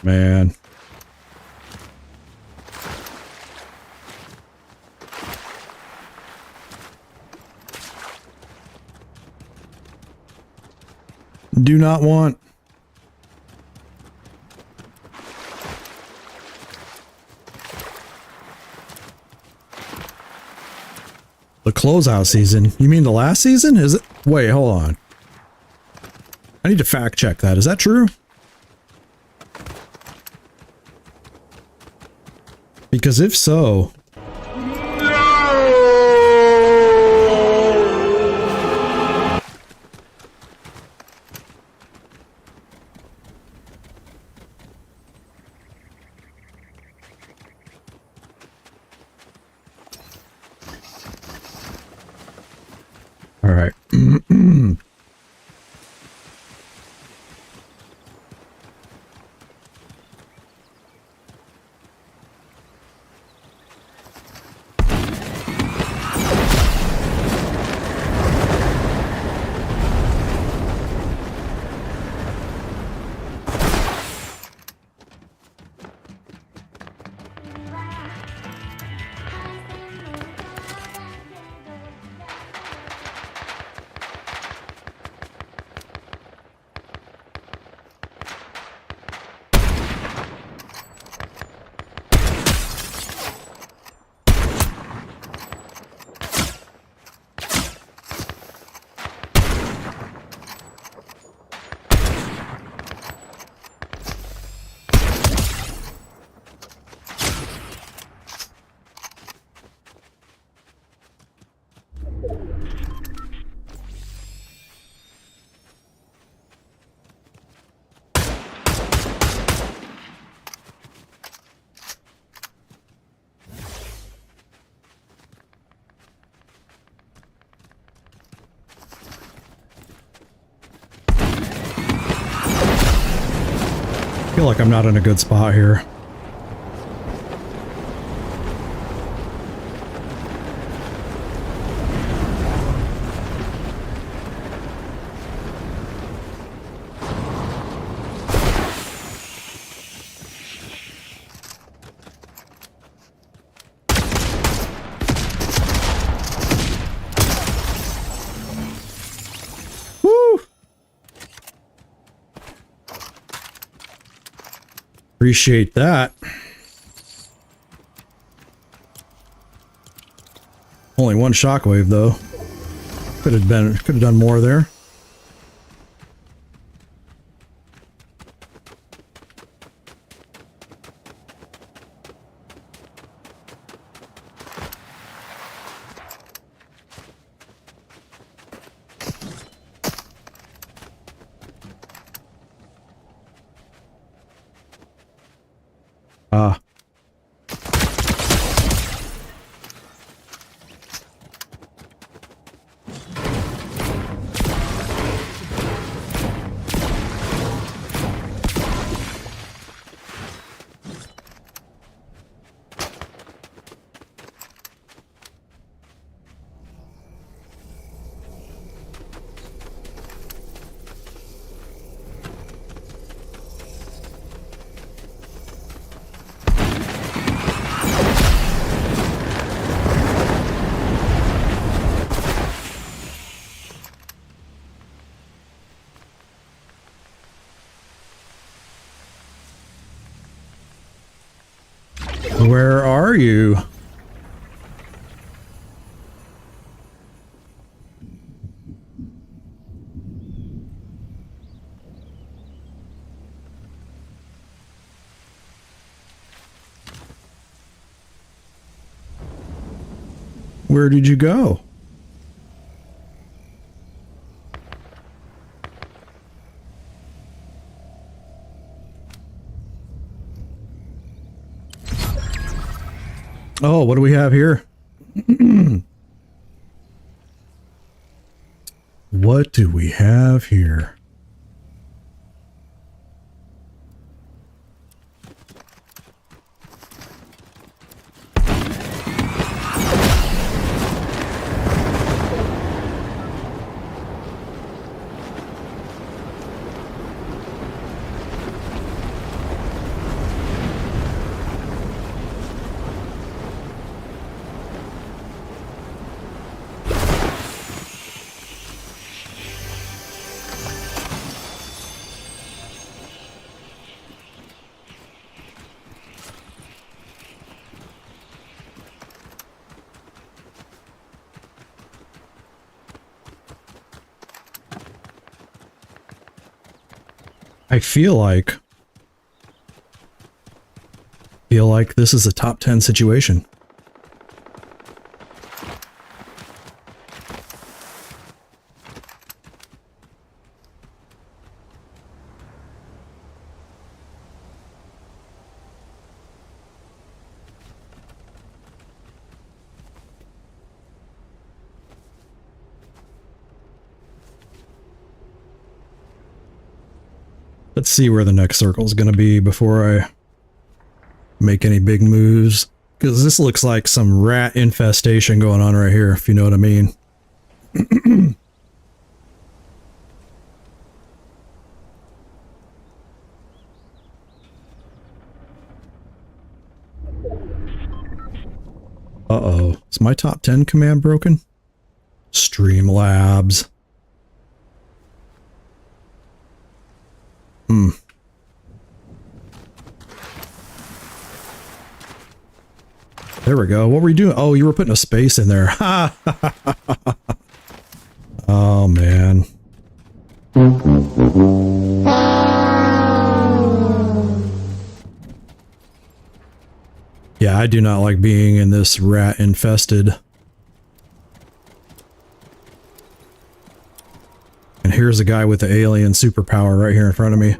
Man. Do not want. The closeout season? You mean the last season? Is it? Wait, hold on. I need to fact check that. Is that true? Because if so... All right. I feel like I'm not in a good spot here. Appreciate that. Only one shockwave though. Could have done more there. Ah. Where are you? Where did you go? Oh, what do we have here? What do we have here? I feel like this is a top 10 situation. Let's see where the next circle is going to be before I make any big moves. Because this looks like some rat infestation going on right here, if you know what I mean. Uh-oh. Is my top 10 command broken? Streamlabs. There we go. What were you doing? Oh, you were putting a space in there. Oh, man. Yeah, I do not like being in this rat infested. And here's a guy with the alien superpower right here in front of me.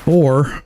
Or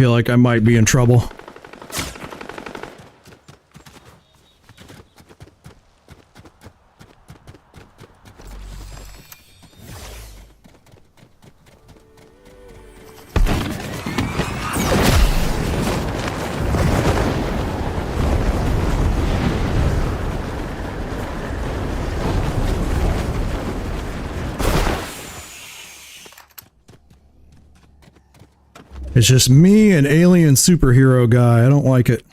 feel like I might be in trouble. It's just me and alien superhero guy. I don't like it.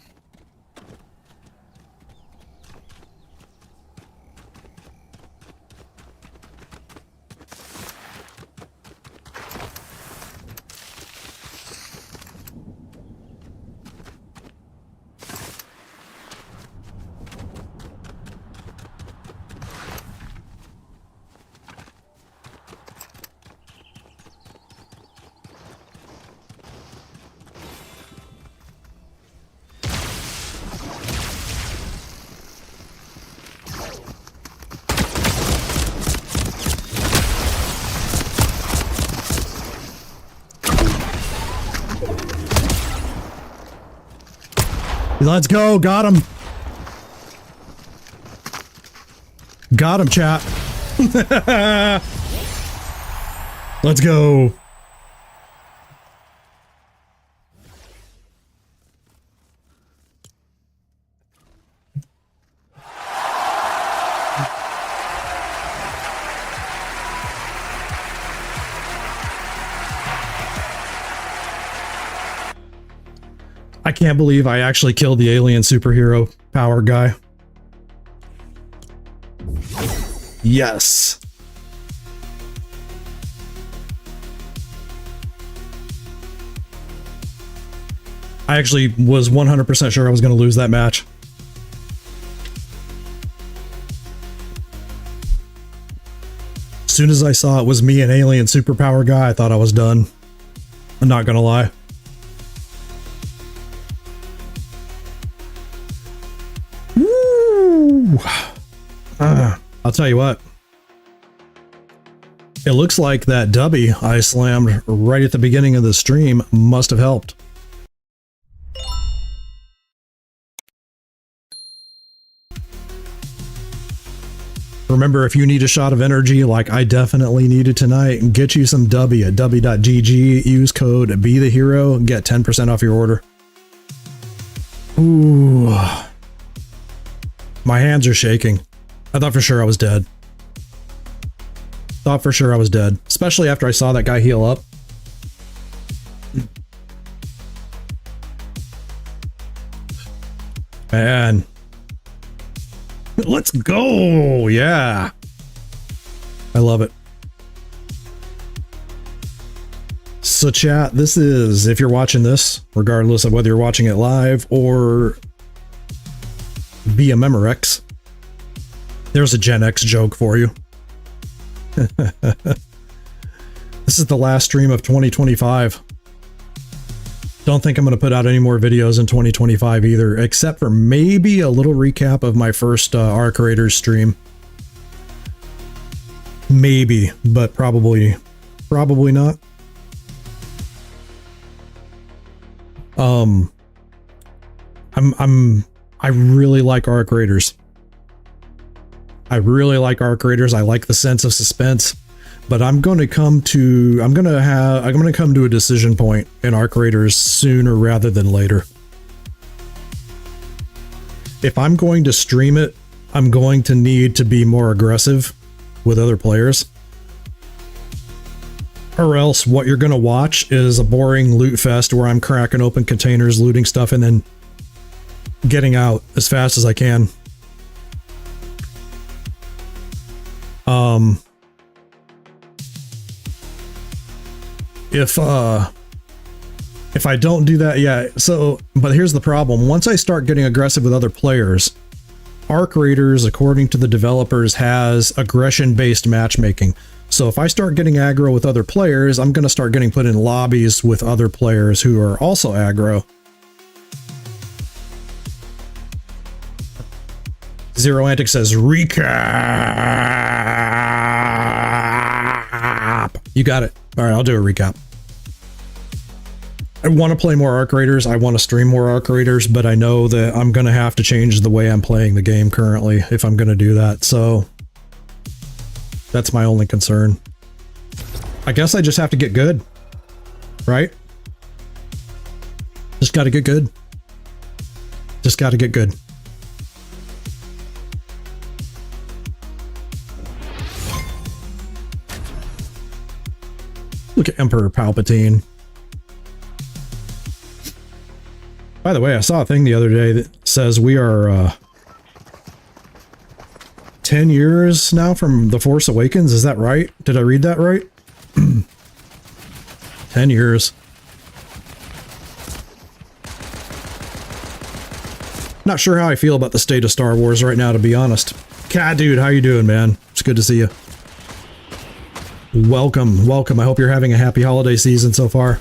Let's go. Got him. Got him, chat. Let's go. I can't believe I actually killed the alien superhero power guy. Yes. I actually was 100% sure I was going to lose that match. As soon as I saw it was me and alien superpower guy, I thought I was done. I'm not going to lie. I'll tell you what. It looks like that dubby I slammed right at the beginning of the stream must have helped. Remember, if you need a shot of energy like I definitely needed tonight, get you some dubby at dubby.gg, use code BeTheHero, and get 10% off your order. Ooh. My hands are shaking. I thought for sure I was dead. Thought for sure I was dead. Especially after I saw that guy heal up. Man. Let's go! Yeah! I love it. So chat, this is, if you're watching this, regardless of whether you're watching it live or via Memorex, there's a Gen X joke for you. This is the last stream of 2025. Don't think I'm going to put out any more videos in 2025 either, except for maybe a little recap of my first Arc Raiders stream. Maybe, but probably not. I really like Arc Raiders. I really like Arc Raiders. I like the sense of suspense, but I'm going to come to a decision point in Arc Raiders sooner rather than later. If I'm going to stream it, I'm going to need to be more aggressive with other players. Or else what you're going to watch is a boring loot fest where I'm cracking open containers, looting stuff, and then getting out as fast as I can. If I don't do that, yeah, so, but here's the problem. Once I start getting aggressive with other players, Arc Raiders, according to the developers, has aggression-based matchmaking. So if I start getting aggro with other players, I'm going to start getting put in lobbies with other players who are also aggro. Zero Antic says, recap! You got it. All right, I'll do a recap. I want to play more Arc Raiders. I want to stream more Arc Raiders, but I know that I'm going to have to change the way I'm playing the game currently if I'm going to do that. So that's my only concern. I guess I just have to get good, right? Just got to get good. Just got to get good. Look at Emperor Palpatine. By the way, I saw a thing the other day that says we are 10 years now from The Force Awakens. Is that right? Did I read that right? 10 years. Not sure how I feel about the state of Star Wars right now, to be honest. Cat dude, how you doing, man? It's good to see you. Welcome, welcome. I hope you're having a happy holiday season so far.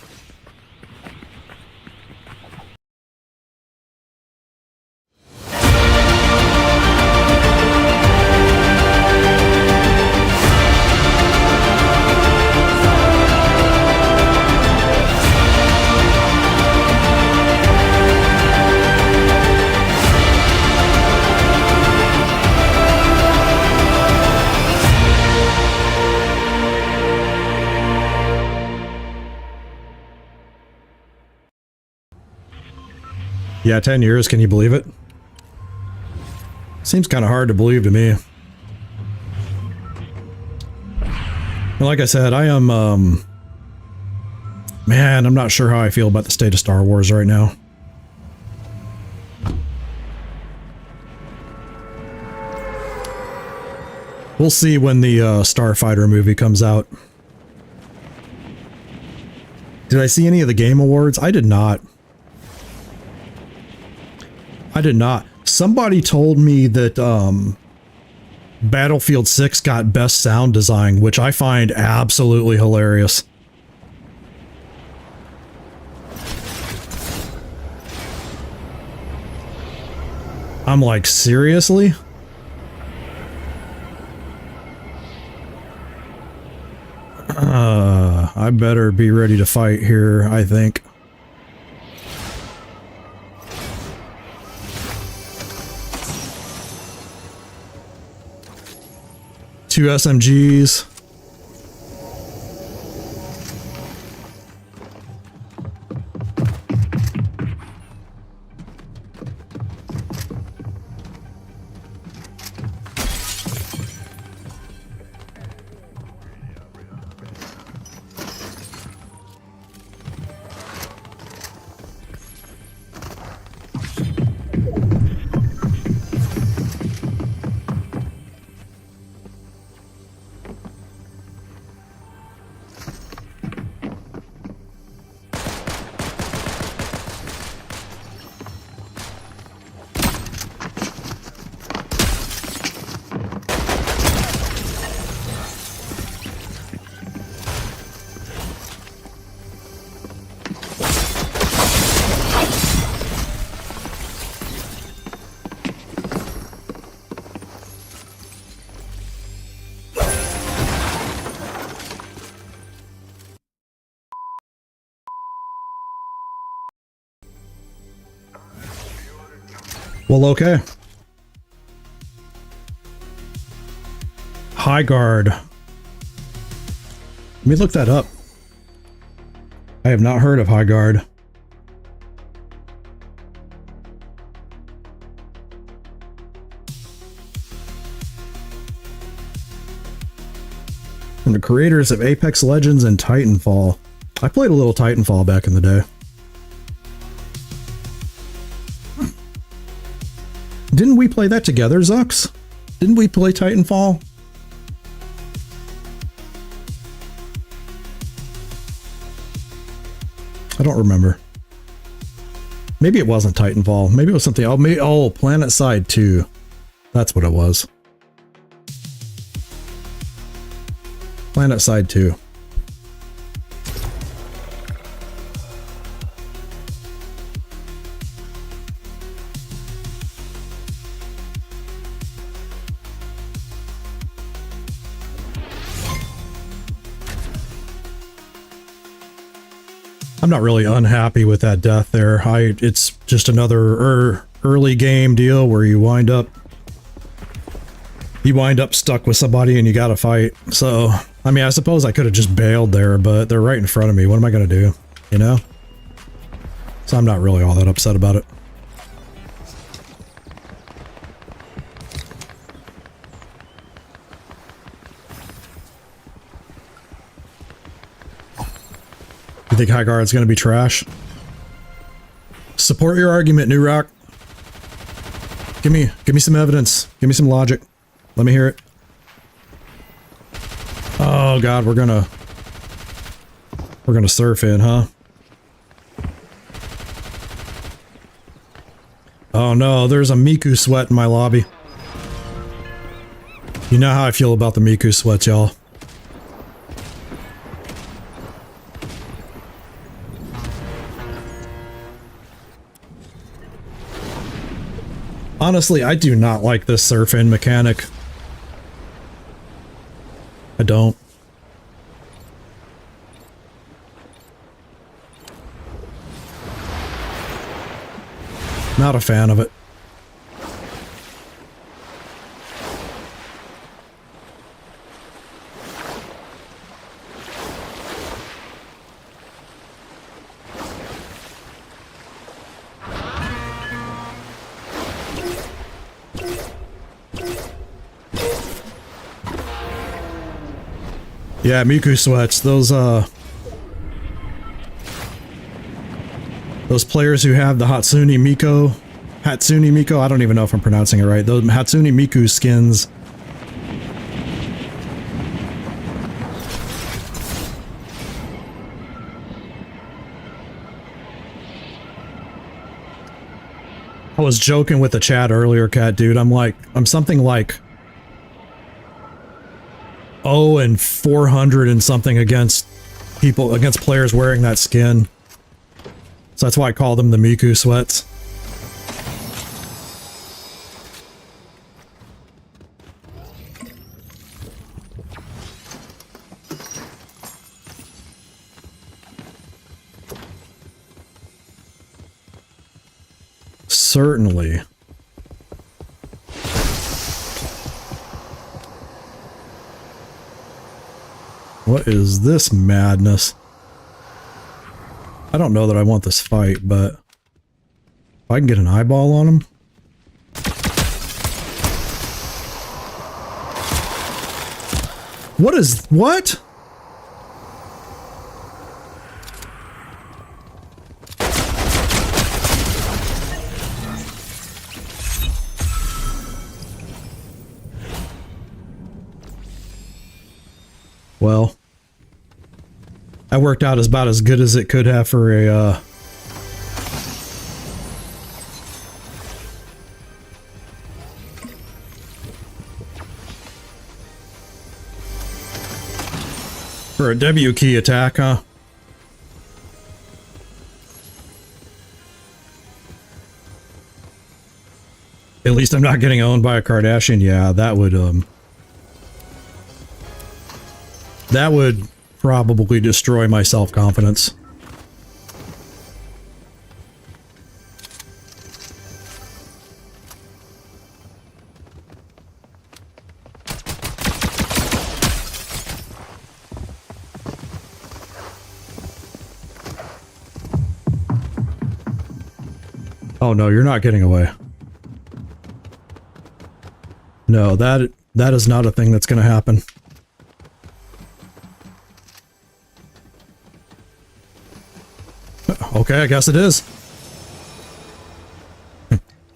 Yeah, 10 years, can you believe it? Seems kind of hard to believe to me. And like I said, I am, man, I'm not sure how I feel about the state of Star Wars right now. We'll see when the Starfighter movie comes out. Did I see any of the Game Awards? I did not. I did not. Somebody told me that Battlefield 6 got best sound design, which I find absolutely hilarious. I'm like, seriously? I better be ready to fight here, I think. Two SMGs. Well, okay. High guard. Let me look that up. I have not heard of High Guard. From the creators of Apex Legends and Titanfall. I played a little Titanfall back in the day. Didn't we play that together, Zux? Didn't we play Titanfall? I don't remember. Maybe it wasn't Titanfall. Maybe it was something. Oh, Planet Side 2. That's what it was. Planet Side 2. I'm not really unhappy with that death there. It's just another early game deal where you wind up stuck with somebody and you gotta fight. So, I mean, I suppose I could have just bailed there, but they're right in front of me. What am I gonna do? You know? So I'm not really all that upset about it. You think High Guard's gonna be trash? Support your argument, New Rock. Give me some evidence. Give me some logic. Let me hear it. Oh god, we're gonna surf in, huh? Oh no, there's a Miku sweat in my lobby. You know how I feel about the Miku sweats, y'all. Honestly, I do not like this surf-in mechanic. I don't. Not a fan of it. Yeah, Miku sweats. Those players who have the Hatsune Miku, I don't even know if I'm pronouncing it right. Those Hatsune Miku skins. I was joking with the chat earlier, Cat Dude. I'm something like 0-400 and something against players wearing that skin. So that's why I call them the Miku sweats. Certainly. What is this madness? I don't know that I want this fight, but if I can get an eyeball on him. What? Well, that worked out about as good as it could have for a, W key attack, huh? At least I'm not getting owned by a Kardashian. Yeah, that would probably destroy my self-confidence. Oh no, you're not getting away. No, that is not a thing that's going to happen. Okay, I guess it is.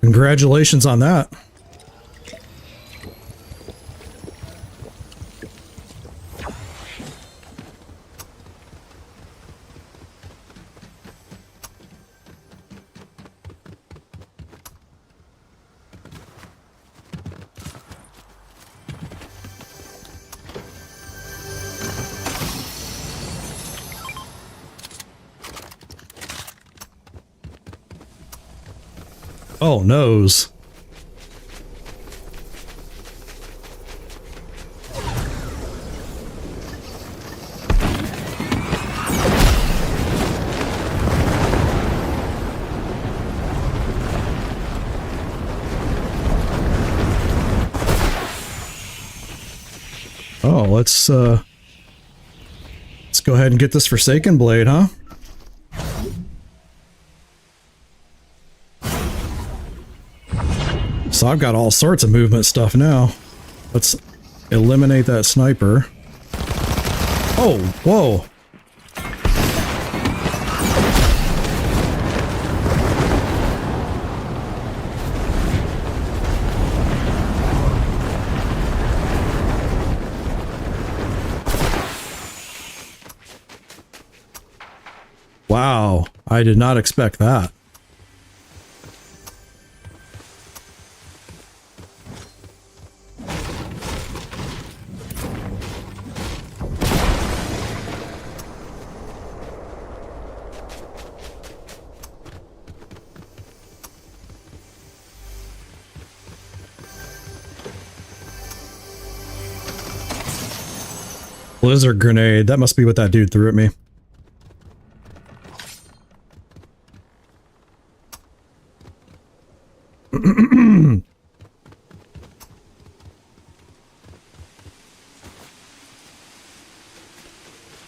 Congratulations on that. Oh, noes. Oh, let's go ahead and get this Forsaken Blade, huh? So I've got all sorts of movement stuff now. Let's eliminate that sniper. Oh, whoa. Wow, I did not expect that. Blizzard grenade, that must be what that dude threw at me.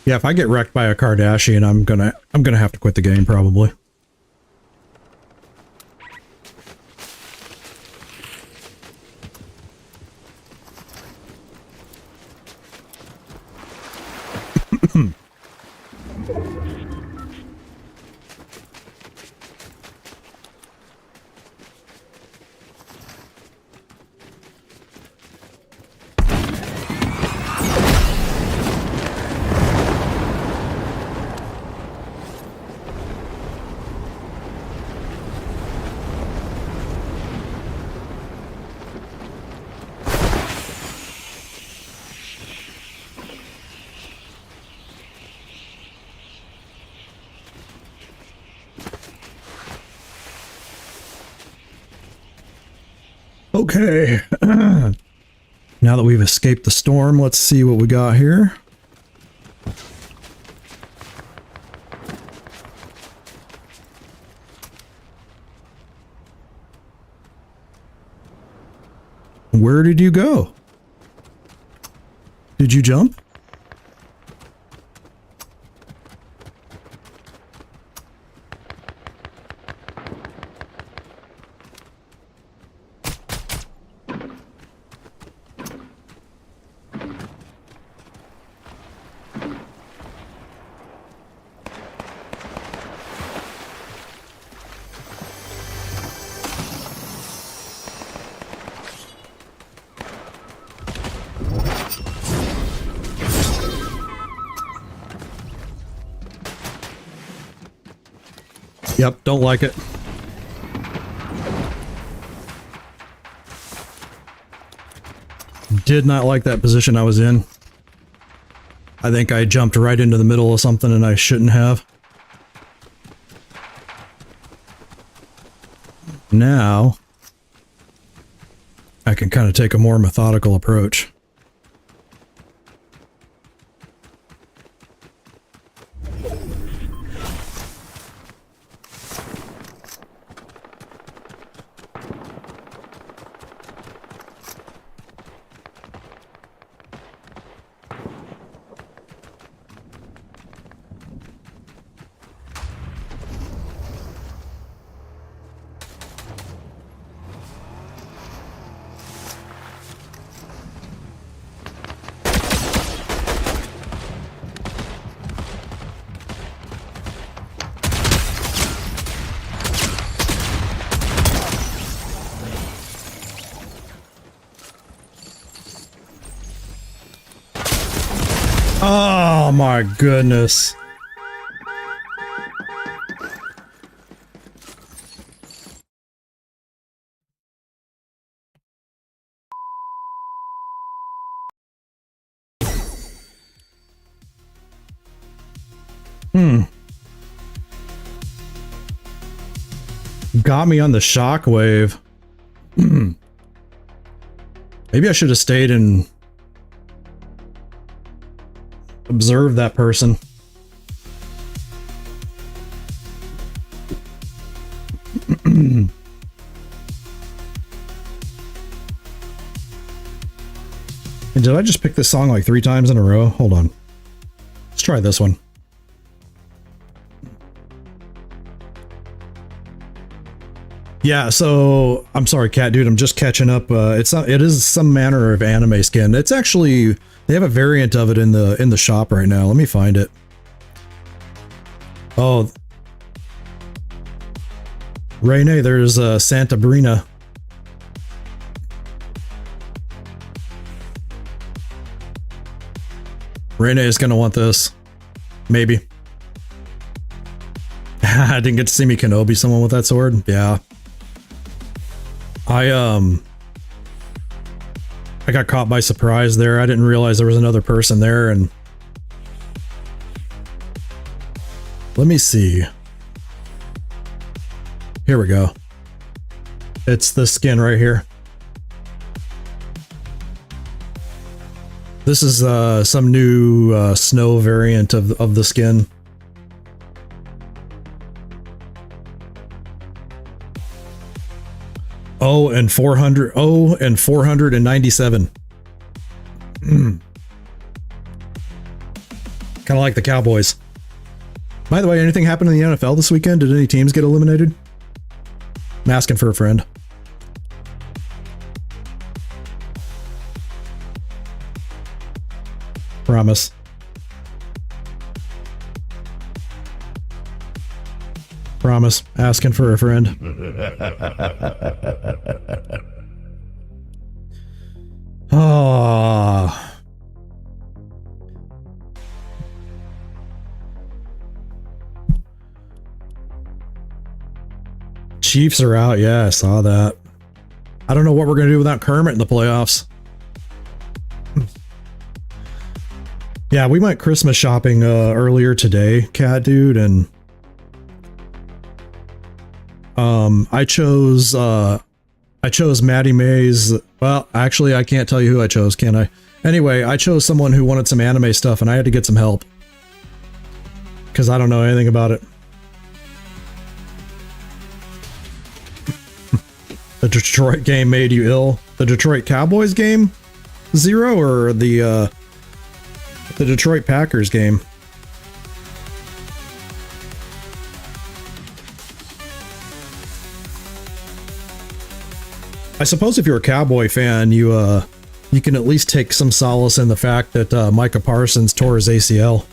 Yeah, if I get wrecked by a Kardashian, I'm gonna have to quit the game probably. Okay, now that we've escaped the storm, let's see what we got here. Where did you go? Did you jump? Yep, don't like it. Did not like that position I was in. I think I jumped right into the middle of something and I shouldn't have. Now, I can kind of take a more methodical approach. Oh my goodness. Got me on the shockwave. Maybe I should have stayed and observed that person. And did I just pick this song like 3 times in a row? Hold on. Let's try this one. Yeah, so I'm sorry, Cat Dude. I'm just catching up. It is some manner of anime skin. It's actually, they have a variant of it in the shop right now. Let me find it. Oh, Rene, there's Santa Brina. Rene is gonna want this, maybe. I didn't get to see me Kenobi someone with that sword. Yeah. I got caught by surprise there. I didn't realize there was another person there, and let me see. Here we go. It's this skin right here. This is some new snow variant of the skin. Oh, and 400. Oh, and 497. Kind of like the Cowboys. By the way, anything happened in the NFL this weekend? Did any teams get eliminated? I'm asking for a friend. Promise. Promise. Asking for a friend. Ah. Chiefs are out. Yeah, I saw that. I don't know what we're going to do without Kermit in the playoffs. Yeah, we went Christmas shopping earlier today, Cat Dude, and I chose Maddie Mae's. Well, actually, I can't tell you who I chose, can I? Anyway, I chose someone who wanted some anime stuff, and I had to get some help because I don't know anything about it. The Detroit game made you ill. The Detroit Cowboys game, 0, or the Detroit Packers game. I suppose if you're a Cowboy fan, you can at least take some solace in the fact that Micah Parsons tore his ACL.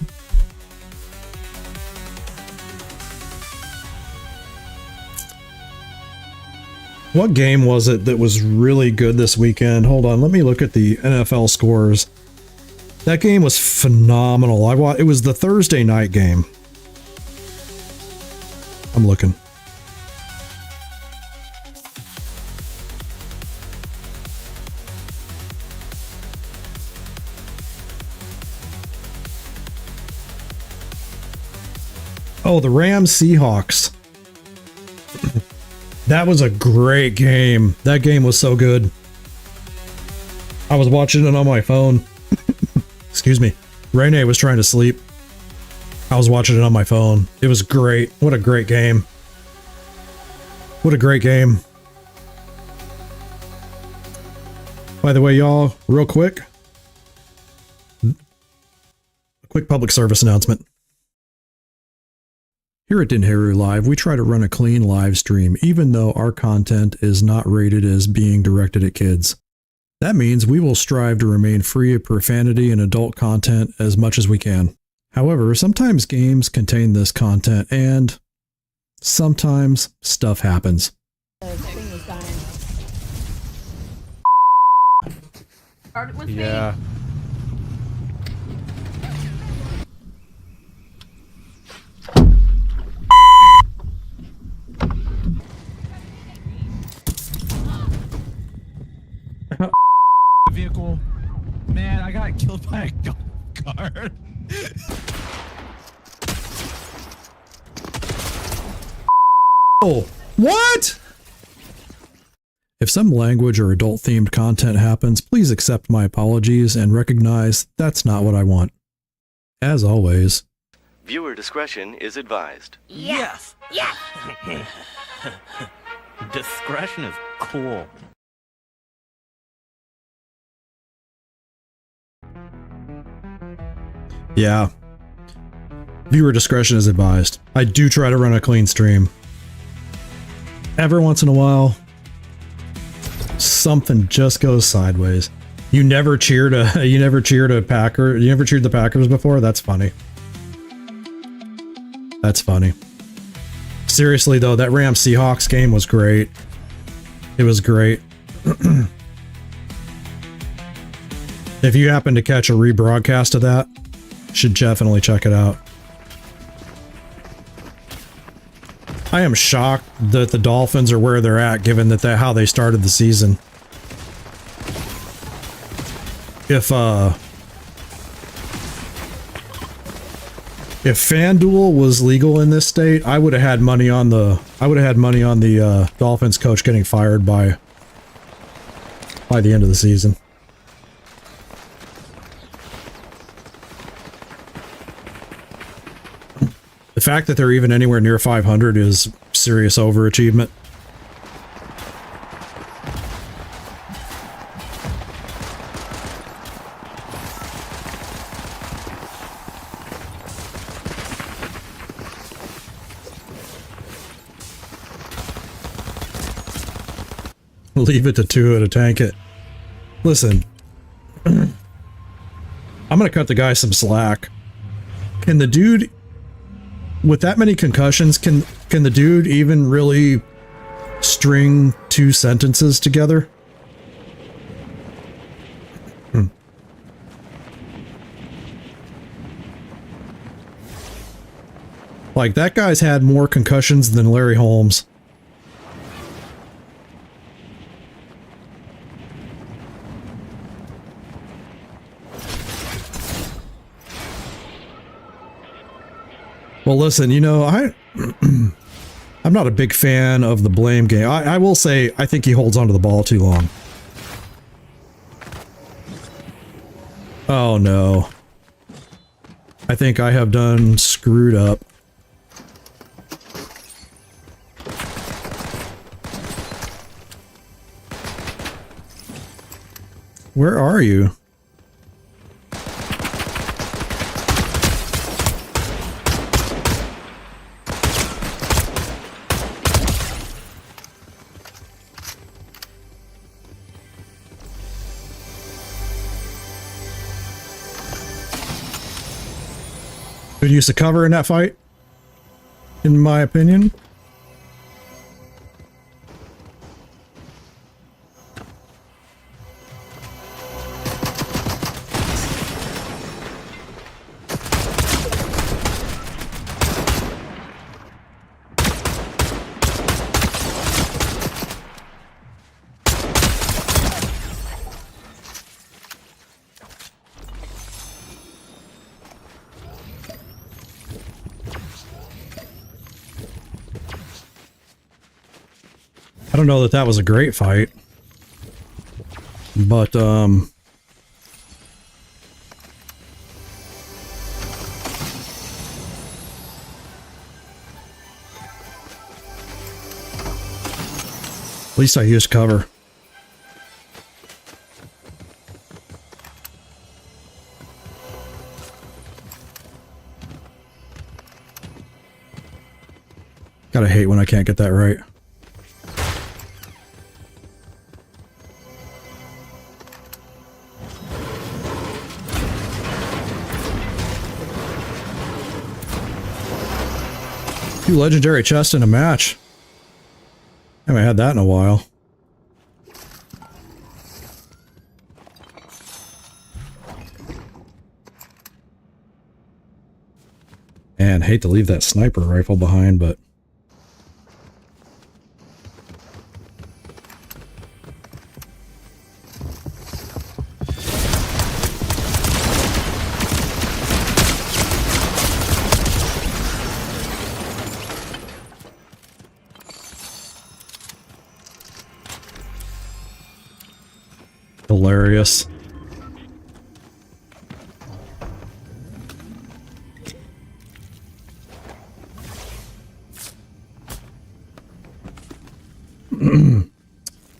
What game was it that was really good this weekend? Hold on, let me look at the NFL scores. That game was phenomenal. It was the Thursday night game. I'm looking. Oh, the Rams Seahawks. That was a great game. That game was so good. I was watching it on my phone. Excuse me. Rene was trying to sleep. I was watching it on my phone. It was great. What a great game. What a great game. By the way, y'all, real quick. A quick public service announcement. Here at Dinherulive, we try to run a clean live stream, even though our content is not rated as being directed at kids. That means we will strive to remain free of profanity and adult content as much as we can. However, sometimes games contain this content, and sometimes stuff happens. Started with Yeah. Vehicle. Man, I got killed by a golf cart. Oh, what? If some language or adult-themed content happens, please accept my apologies and recognize that's not what I want. As always, Viewer discretion is advised. Yes. Yes. Discretion is cool. Yeah. Viewer discretion is advised. I do try to run a clean stream. Every once in a while, something just goes sideways. You never cheered a Packer. You never cheered the Packers before? That's funny. That's funny. Seriously though, that Rams Seahawks game was great. It was great. If you happen to catch a rebroadcast of that, should definitely check it out. I am shocked that the Dolphins are where they're at, given that how they started the season. If FanDuel was legal in this state, I would have had money on the Dolphins coach getting fired by the end of the season. The fact that they're even anywhere near 500 is serious overachievement. Leave it to Tua to tank it. Listen, I'm gonna cut the guy some slack. Can the dude, with that many concussions, can the dude even really string two sentences together? Like, that guy's had more concussions than Larry Holmes. Well, listen, you know, I'm not a big fan of the blame game. I will say, I think he holds onto the ball too long. Oh no. I think I have done screwed up. Where are you? Good use of cover in that fight, in my opinion. I don't know that that was a great fight, but at least I used cover. Gotta hate when I can't get that right. Two legendary chests in a match. I haven't had that in a while. And hate to leave that sniper rifle behind, but hilarious.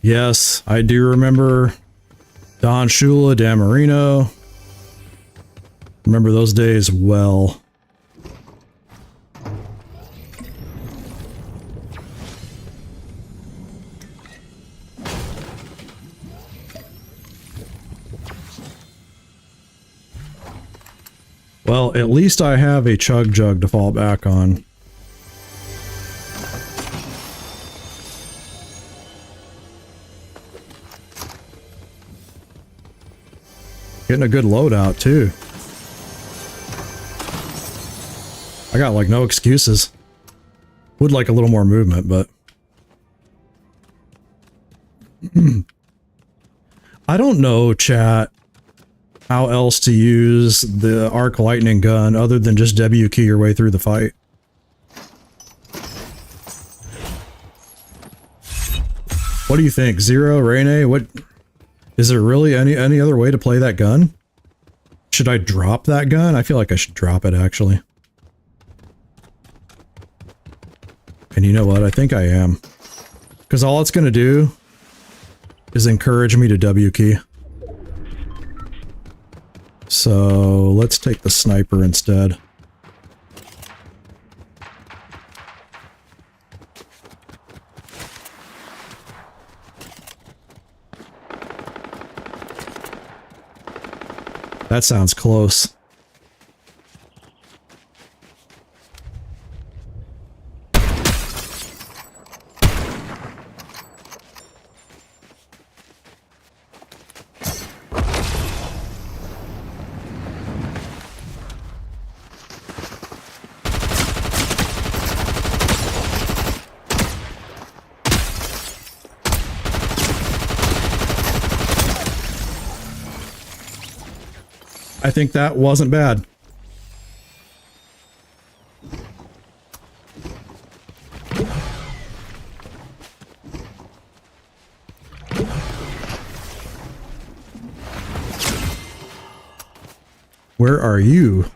Yes, I do remember Don Shula, Dan Marino. Remember those days well. Well, at least I have a chug jug to fall back on. Getting a good loadout too. I got like no excuses. Would like a little more movement, but I don't know, chat, how else to use the arc lightning gun other than just W key your way through the fight. What do you think, Zero, Rene? What is there really any other way to play that gun? Should I drop that gun? I feel like I should drop it actually. And you know what? I think I am. Because all it's going to do is encourage me to W key. So let's take the sniper instead. That sounds close. I think that wasn't bad. Where are you?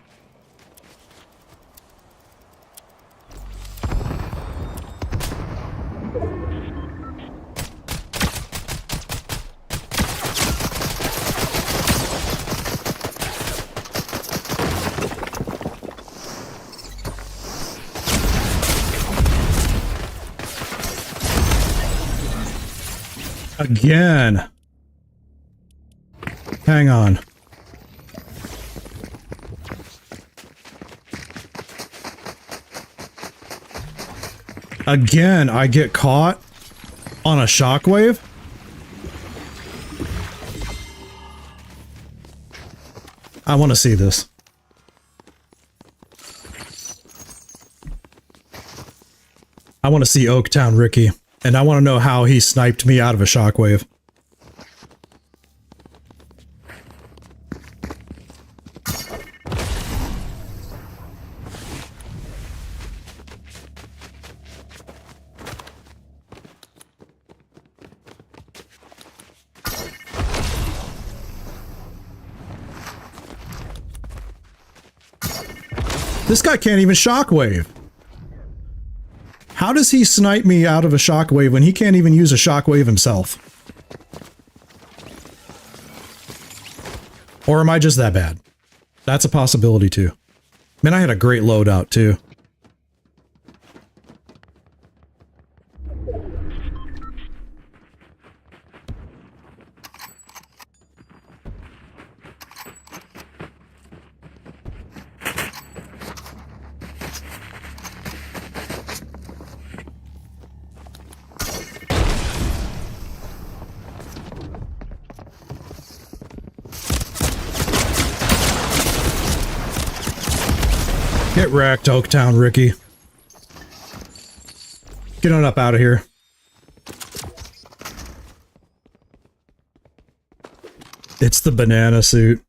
Again. Hang on. Again, I get caught on a shockwave? I want to see this. I want to see Oaktown Ricky. And I want to know how he sniped me out of a shockwave. This guy can't even shockwave. How does he snipe me out of a shockwave when he can't even use a shockwave himself? Or am I just that bad? That's a possibility too. Man, I had a great loadout too. Get wrecked, Oaktown Ricky. Get on up out of here. It's the banana suit.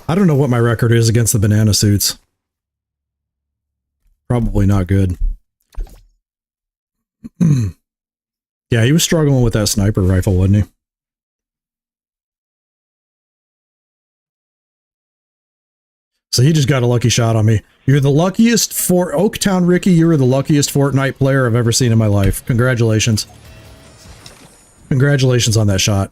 I don't know what my record is against the banana suits. Probably not good. Yeah, he was struggling with that sniper rifle, wasn't he? So he just got a lucky shot on me. You're the luckiest for Oaktown Ricky. You were the luckiest Fortnite player I've ever seen in my life. Congratulations. Congratulations on that shot.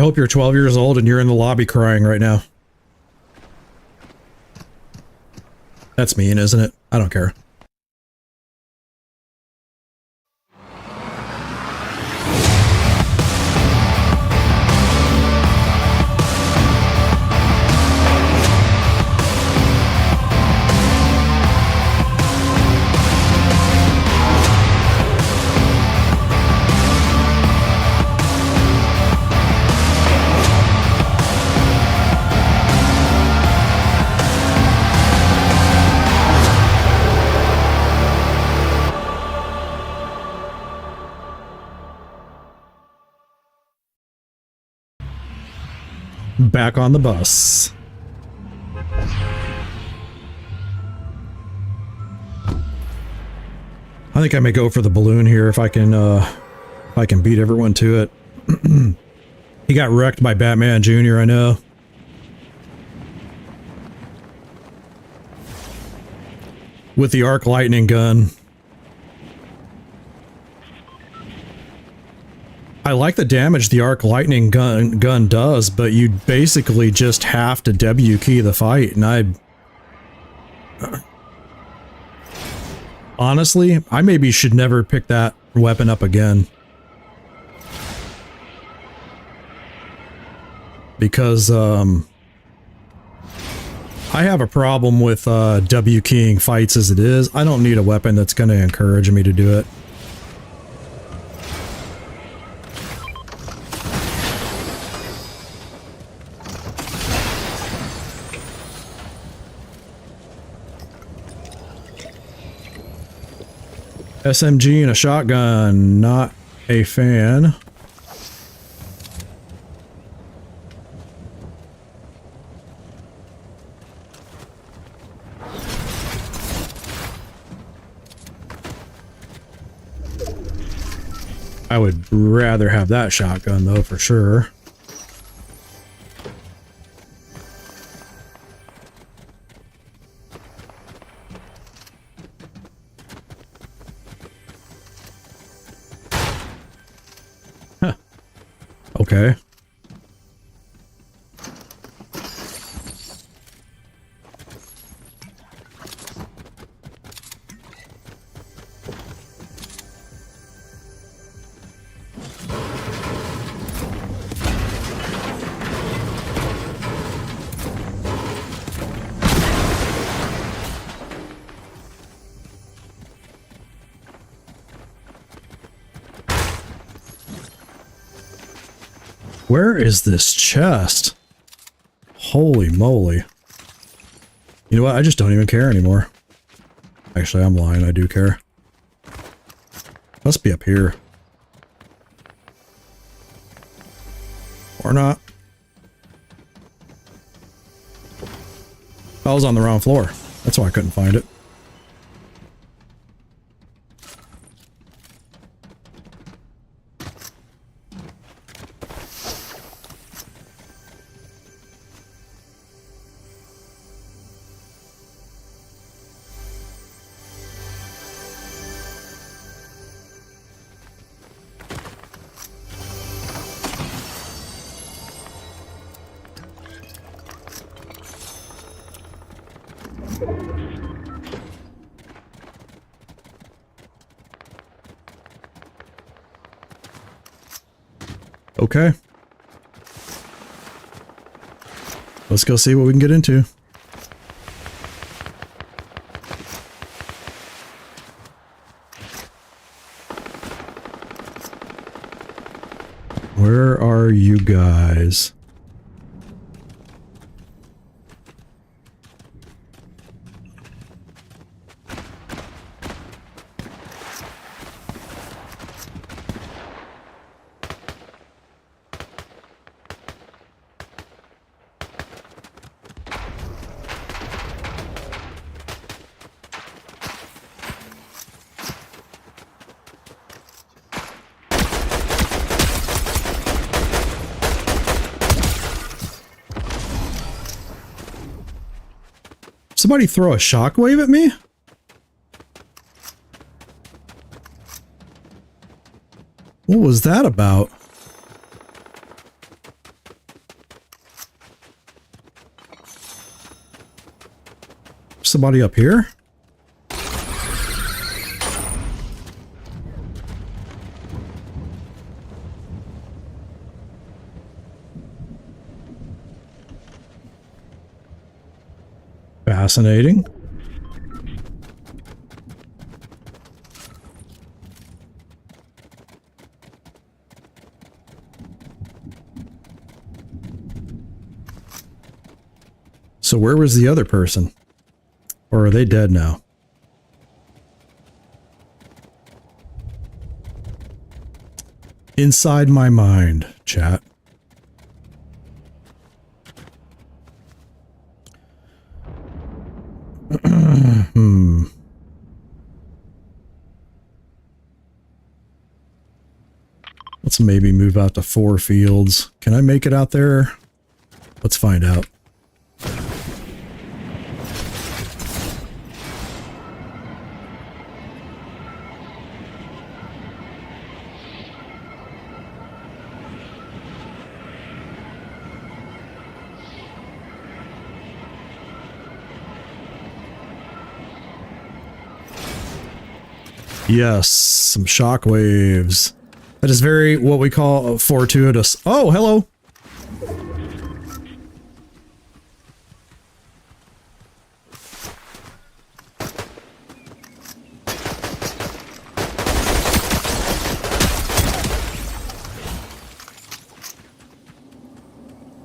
hope you're 12 years old and you're in the lobby crying right now. That's mean, isn't it? I don't care. Back on the bus. I think I may go for the balloon here if I can beat everyone to it. He got wrecked by Batman Jr., I know. With the arc lightning gun. I like the damage the arc lightning gun does, but you basically just have to W key the fight, and honestly, I maybe should never pick that weapon up again. Because, I have a problem with, W keying fights as it is. I don't need a weapon that's gonna encourage me to do it. SMG and a shotgun, not a fan. I would rather have that shotgun though, for sure. Okay. Where is this chest? Holy moly. You know what? I just don't even care anymore. Actually, I'm lying. I do care. Must be up here. Or not. I was on the wrong floor. That's why I couldn't find it. Okay. Let's go see what we can get into. Where are you guys? Somebody throw a shockwave at me? What was that about? somebody up here? Fascinating. So where was the other person? Or are they dead now? Inside my mind, chat. Let's maybe move out to 4 fields. Can I make it out there? Let's find out. Yes, some shockwaves. That is very what we call fortuitous. Oh, hello.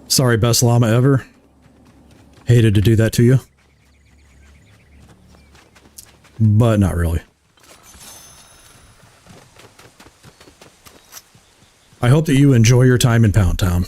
Sorry, best llama ever. Hated to do that to you. But not really. I hope that you enjoy your time in Pound Town.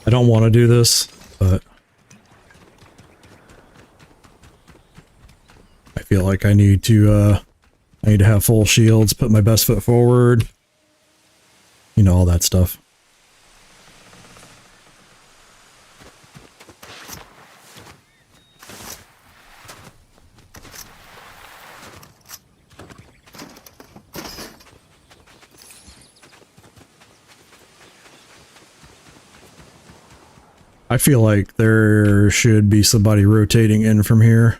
I don't want to do this, but I feel like I need to have full shields, put my best foot forward. You know, all that stuff. I feel like there should be somebody rotating in from here.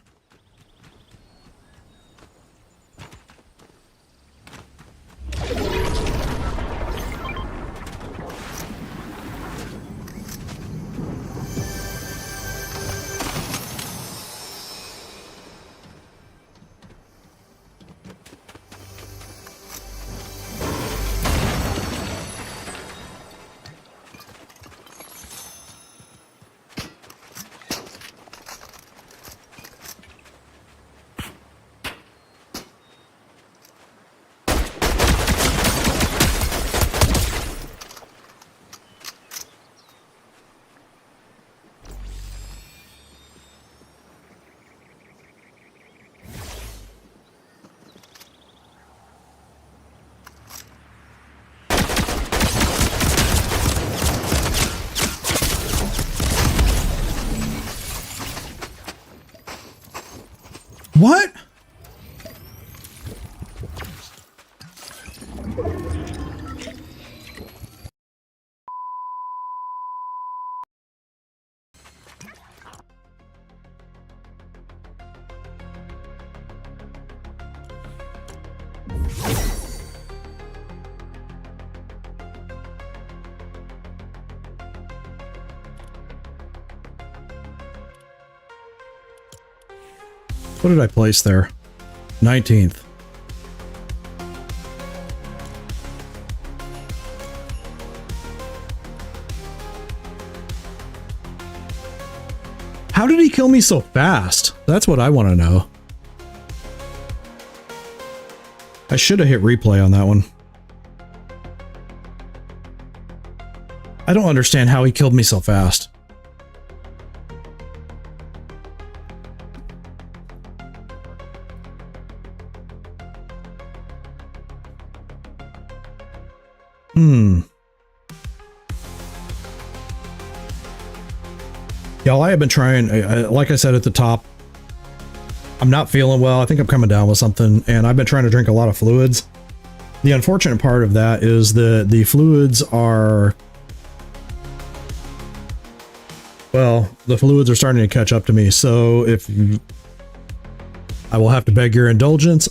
What? What did I place there? 19th. How did he kill me so fast? That's what I want to know. I should have hit replay on that one. I don't understand how he killed me so fast. Y'all, I have been trying, like I said at the top, I'm not feeling well. I think I'm coming down with something, and I've been trying to drink a lot of fluids. The unfortunate part of that is the fluids are, well, the fluids are starting to catch up to me. So I will have to beg your indulgence.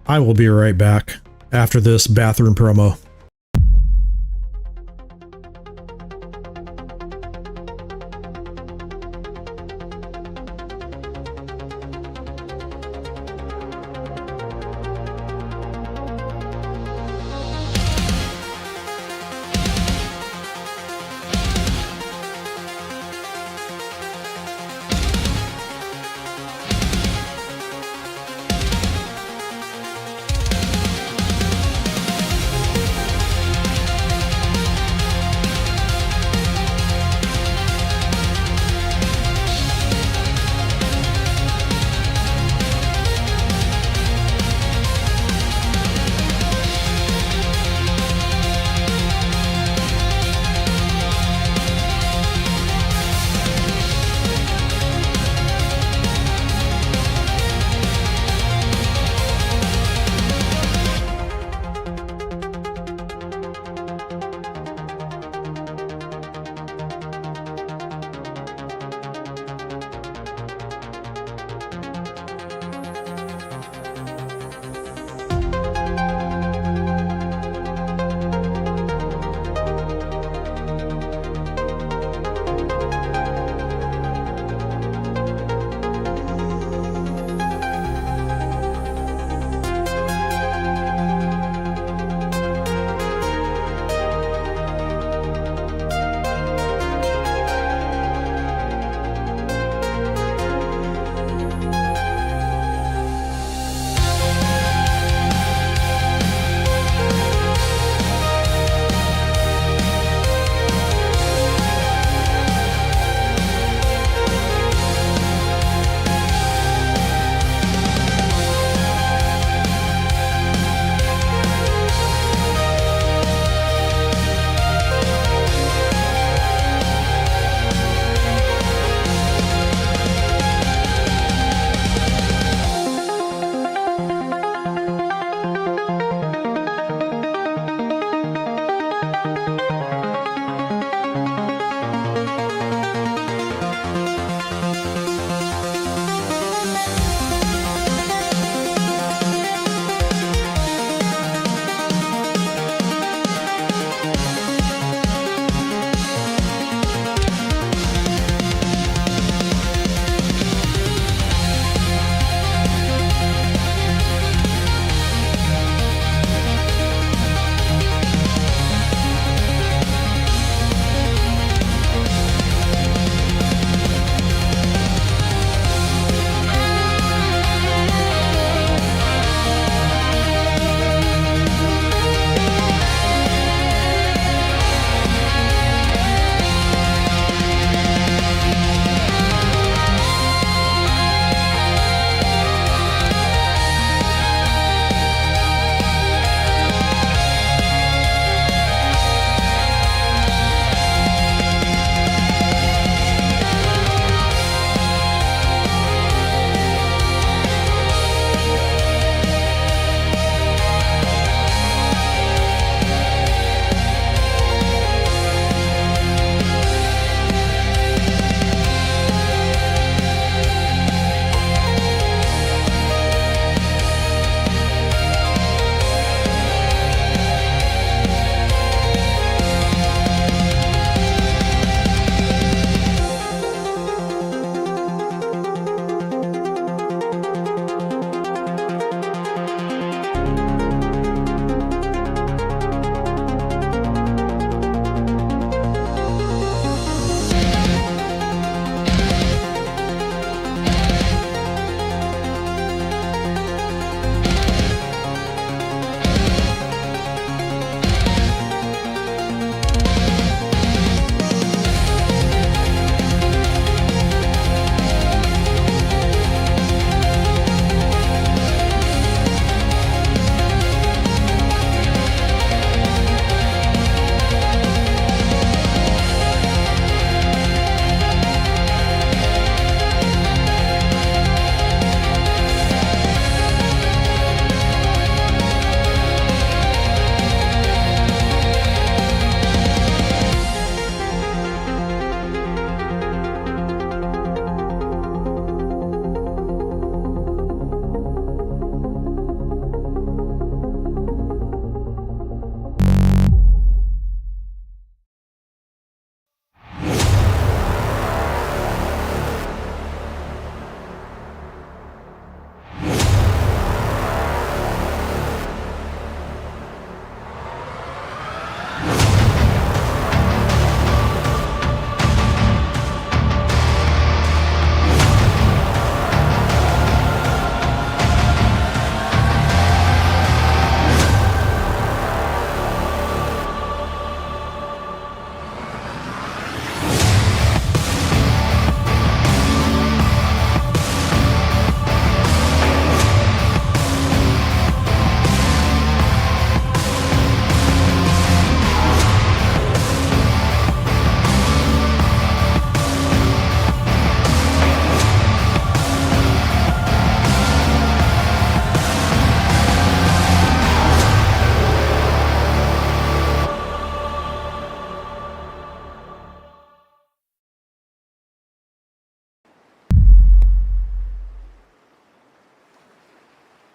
I will be right back after this bathroom promo.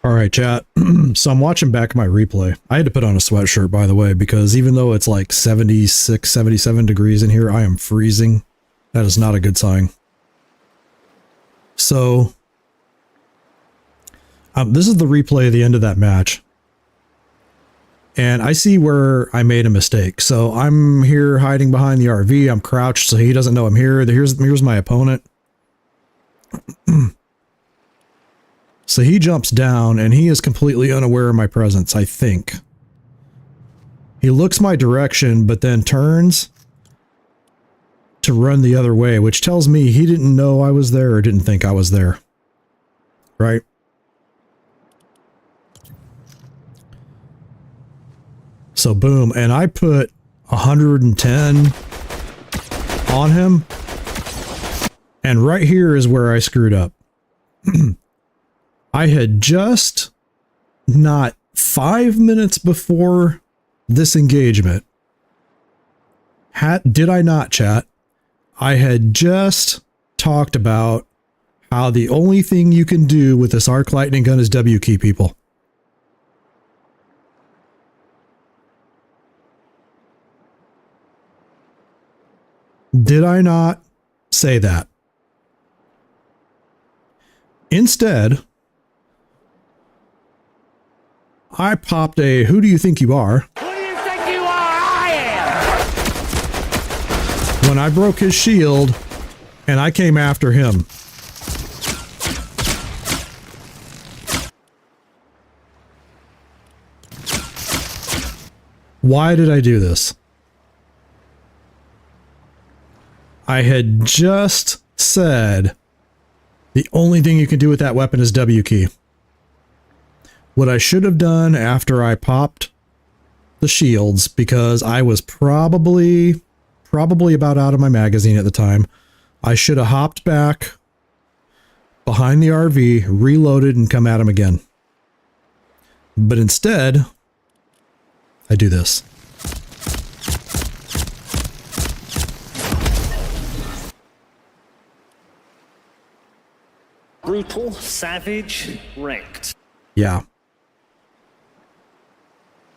All right, chat. So I'm watching back my replay. I had to put on a sweatshirt, by the way, because even though it's like 76, 77 degrees in here, I am freezing. That is not a good sign. So this is the replay of the end of that match. And I see where I made a mistake. So I'm here hiding behind the RV. I'm crouched so he doesn't know I'm here. Here's my opponent. So he jumps down and he is completely unaware of my presence, I think. He looks my direction, but then turns to run the other way, which tells me he didn't know I was there or didn't think I was there. Right? So boom, and I put 110 on him. And right here is where I screwed up. I had just, not 5 minutes before this engagement, did I not, chat? I had just talked about how the only thing you can do with this arc lightning gun is W key people. Did I not say that? Instead, I popped a "Who do you think you are?" Who do you think you are? I am! when I broke his shield and I came after him. Why did I do this? I had just said the only thing you can do with that weapon is W key. What I should have done after I popped the shields, because I was probably about out of my magazine at the time, I should have hopped back behind the RV, reloaded, and come at him again. But instead, I do this. Brutal, savage, wrecked. Yeah.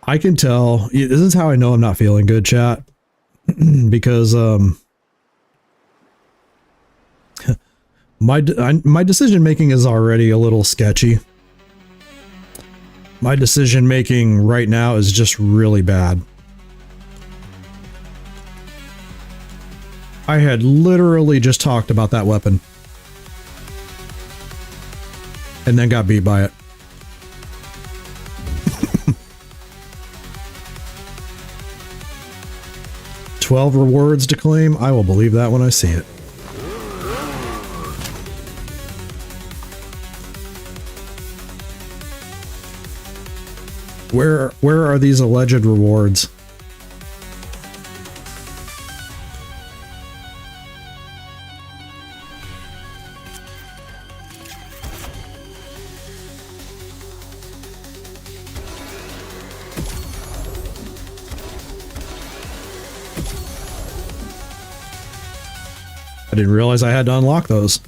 I can tell. This is how I know I'm not feeling good, chat. Because my decision making is already a little sketchy. My decision making right now is just really bad. I had literally just talked about that weapon and then got beat by it. $12 rewards to claim. I will believe that when I see it. Where are these alleged rewards? I didn't realize I had to unlock those.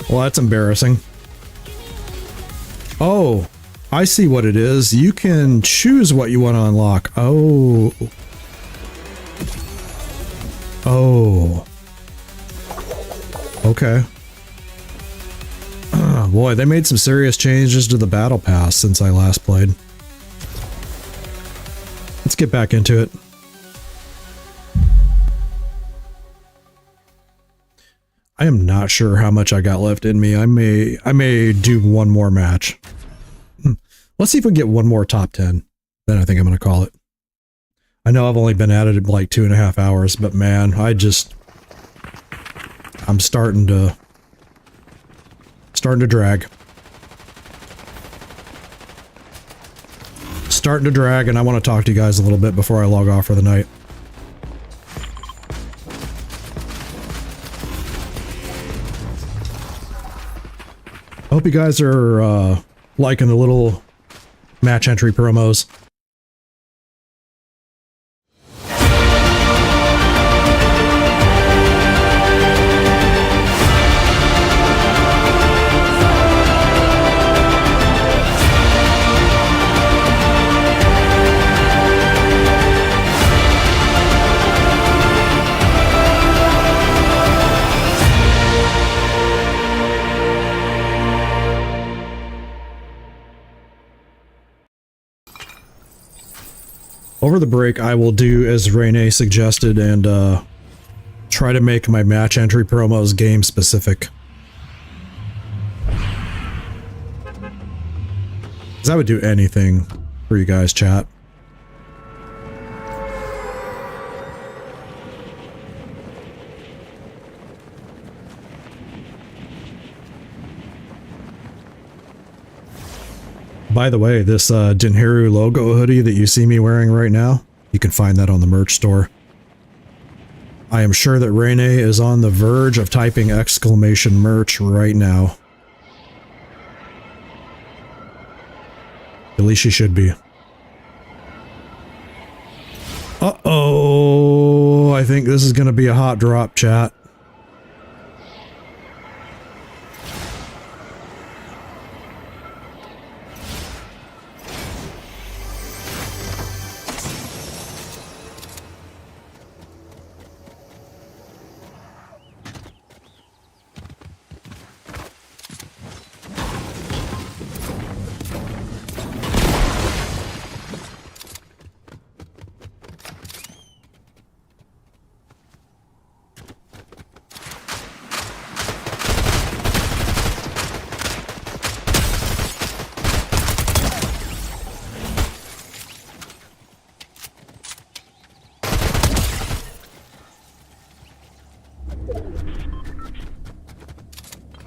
Well, that's embarrassing. Oh, I see what it is. You can choose what you want to unlock. Oh. Oh. Okay. Boy, they made some serious changes to the battle pass since I last played. Let's get back into it. I am not sure how much I got left in me. I may do one more match. Let's see if we can get one more top 10. Then I think I'm going to call it. I know I've only been at it like 2.5 hours, but man, I'm starting to drag. Starting to drag, and I want to talk to you guys a little bit before I log off for the night. I hope you guys are liking the little match entry promos. Over the break, I will do as Rene suggested and try to make my match entry promos game specific. 'Cause I would do anything for you guys, chat. By the way, this Dinheru logo hoodie that you see me wearing right now, you can find that on the merch store. I am sure that Rene is on the verge of typing exclamation merch right now. At least she should be. Uh-oh, I think this is going to be a hot drop, chat.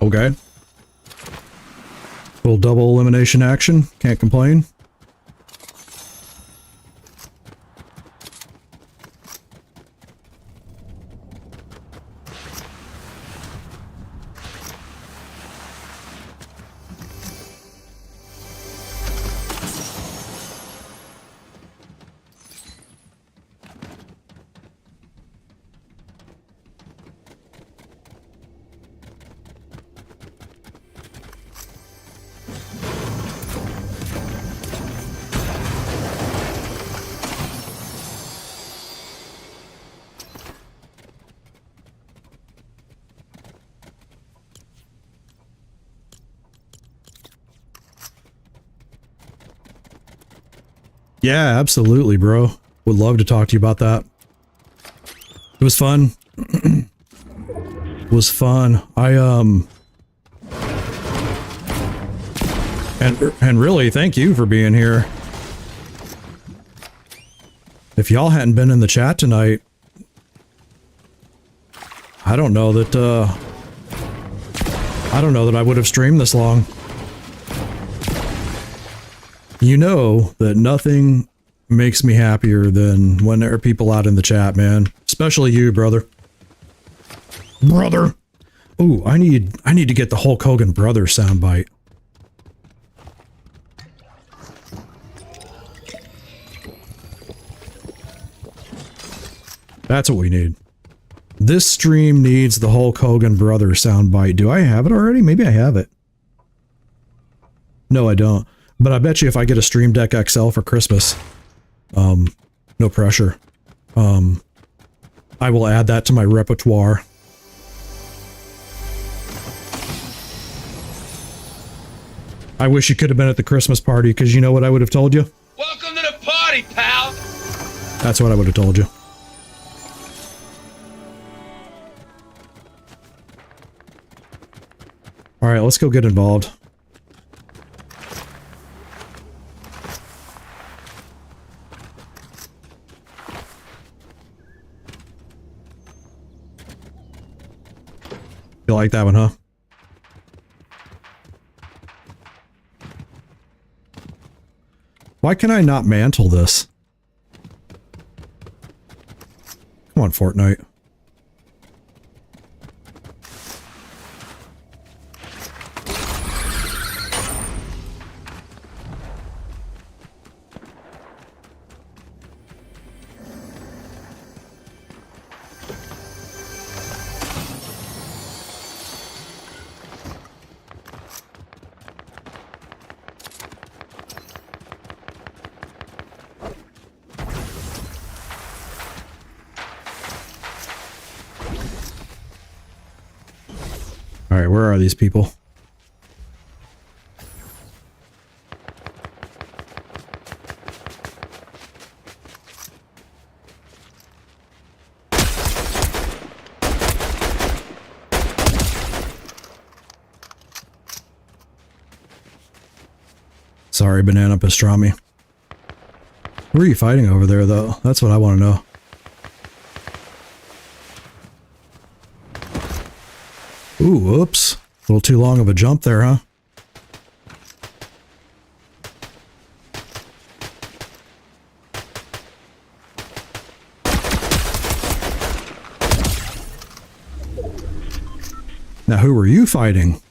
Okay. Little double elimination action. Can't complain. Yeah, absolutely, bro. Would love to talk to you about that. It was fun. It was fun. And really, thank you for being here. If y'all hadn't been in the chat tonight, I don't know that I would have streamed this long. You know that nothing makes me happier than when there are people out in the chat, man. Especially you, brother. Brother! Ooh, I need to get the Hulk Hogan brother soundbite. That's what we need. This stream needs the Hulk Hogan brother soundbite. Do I have it already? Maybe I have it. No, I don't. But I bet you if I get a Stream Deck XL for Christmas, no pressure, I will add that to my repertoire. I wish you could have been at the Christmas party, because you know what I would have told you? Welcome to the party, pal! That's what I would have told you. Alright, let's go get involved. You like that one, huh? Why can I not mantle this? Come on, Fortnite. Alright, where are these people? Sorry, banana pastrami. Who are you fighting over there, though? That's what I want to know. Ooh, whoops. A little too long of a jump there, huh? Now, who were you fighting?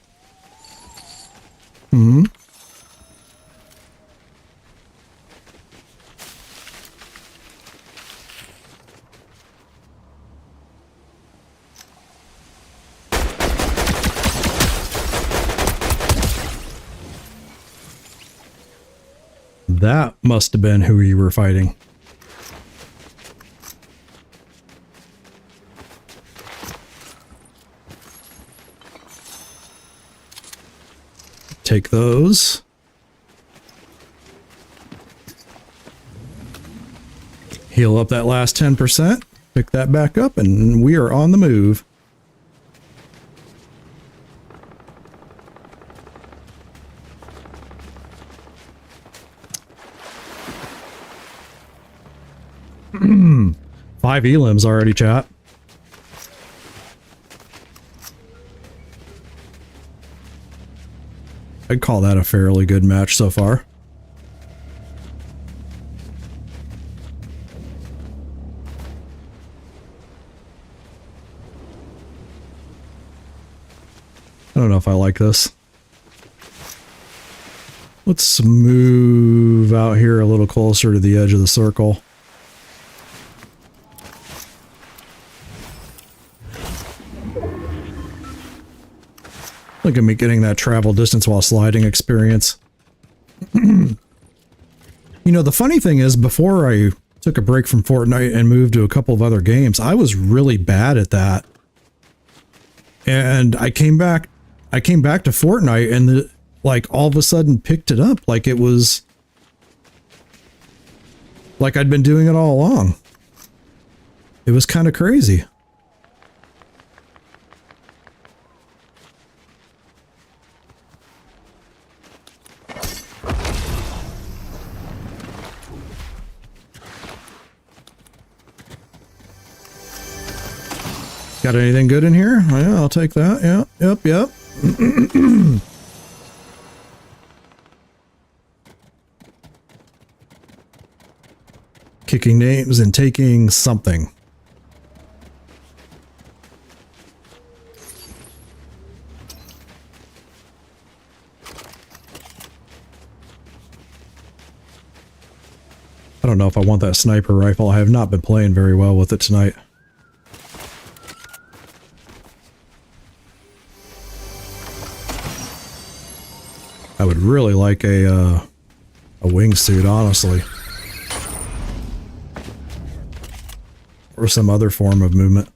Hmm? That must have been who you were fighting. Take those. Heal up that last 10%. Pick that back up, and we are on the move. Five elims already, chat. I'd call that a fairly good match so far. I don't know if I like this. Let's move out here a little closer to the edge of the circle. Look at me getting that travel distance while sliding experience. You know, the funny thing is, before I took a break from Fortnite and moved to a couple of other games, I was really bad at that. And I came back to Fortnite and like all of a sudden picked it up like it was like I'd been doing it all along. It was kind of crazy. Got anything good in here? Oh, yeah, I'll take that. Yeah, yep. Kicking names and taking something. I don't know if I want that sniper rifle. I have not been playing very well with it tonight. I would really like a wingsuit, honestly. Or some other form of movement.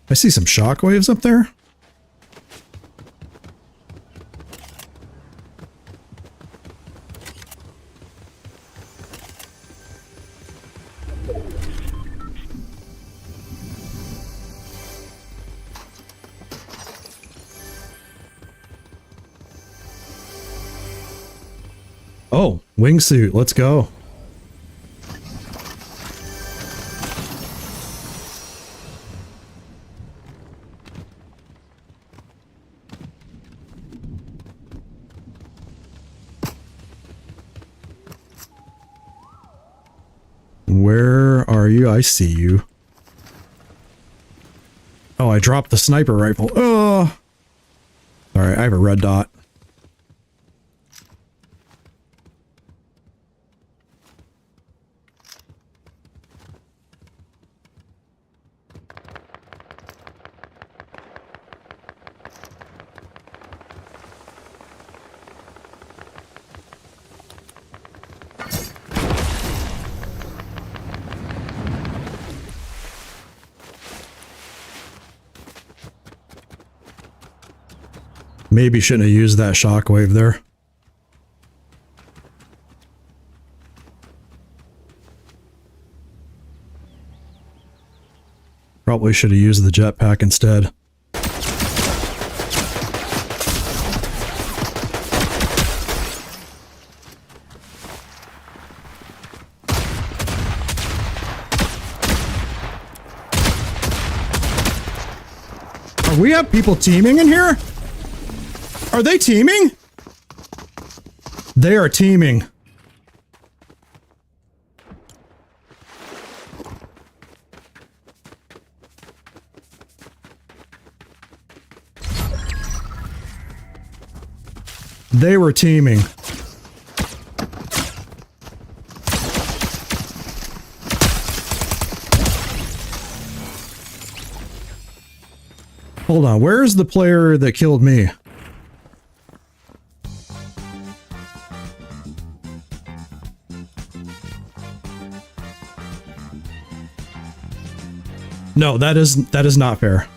I see some shockwaves up there. Oh, wingsuit, let's go. Where are you? I see you. Oh, I dropped the sniper rifle. Oh! Alright, I have a red dot. Maybe shouldn't have used that shockwave there. Probably should have used the jetpack instead. we have people teaming in here? Are they teaming? They are teaming. They were teaming. Hold on, where's the player that killed me? No, that is not fair.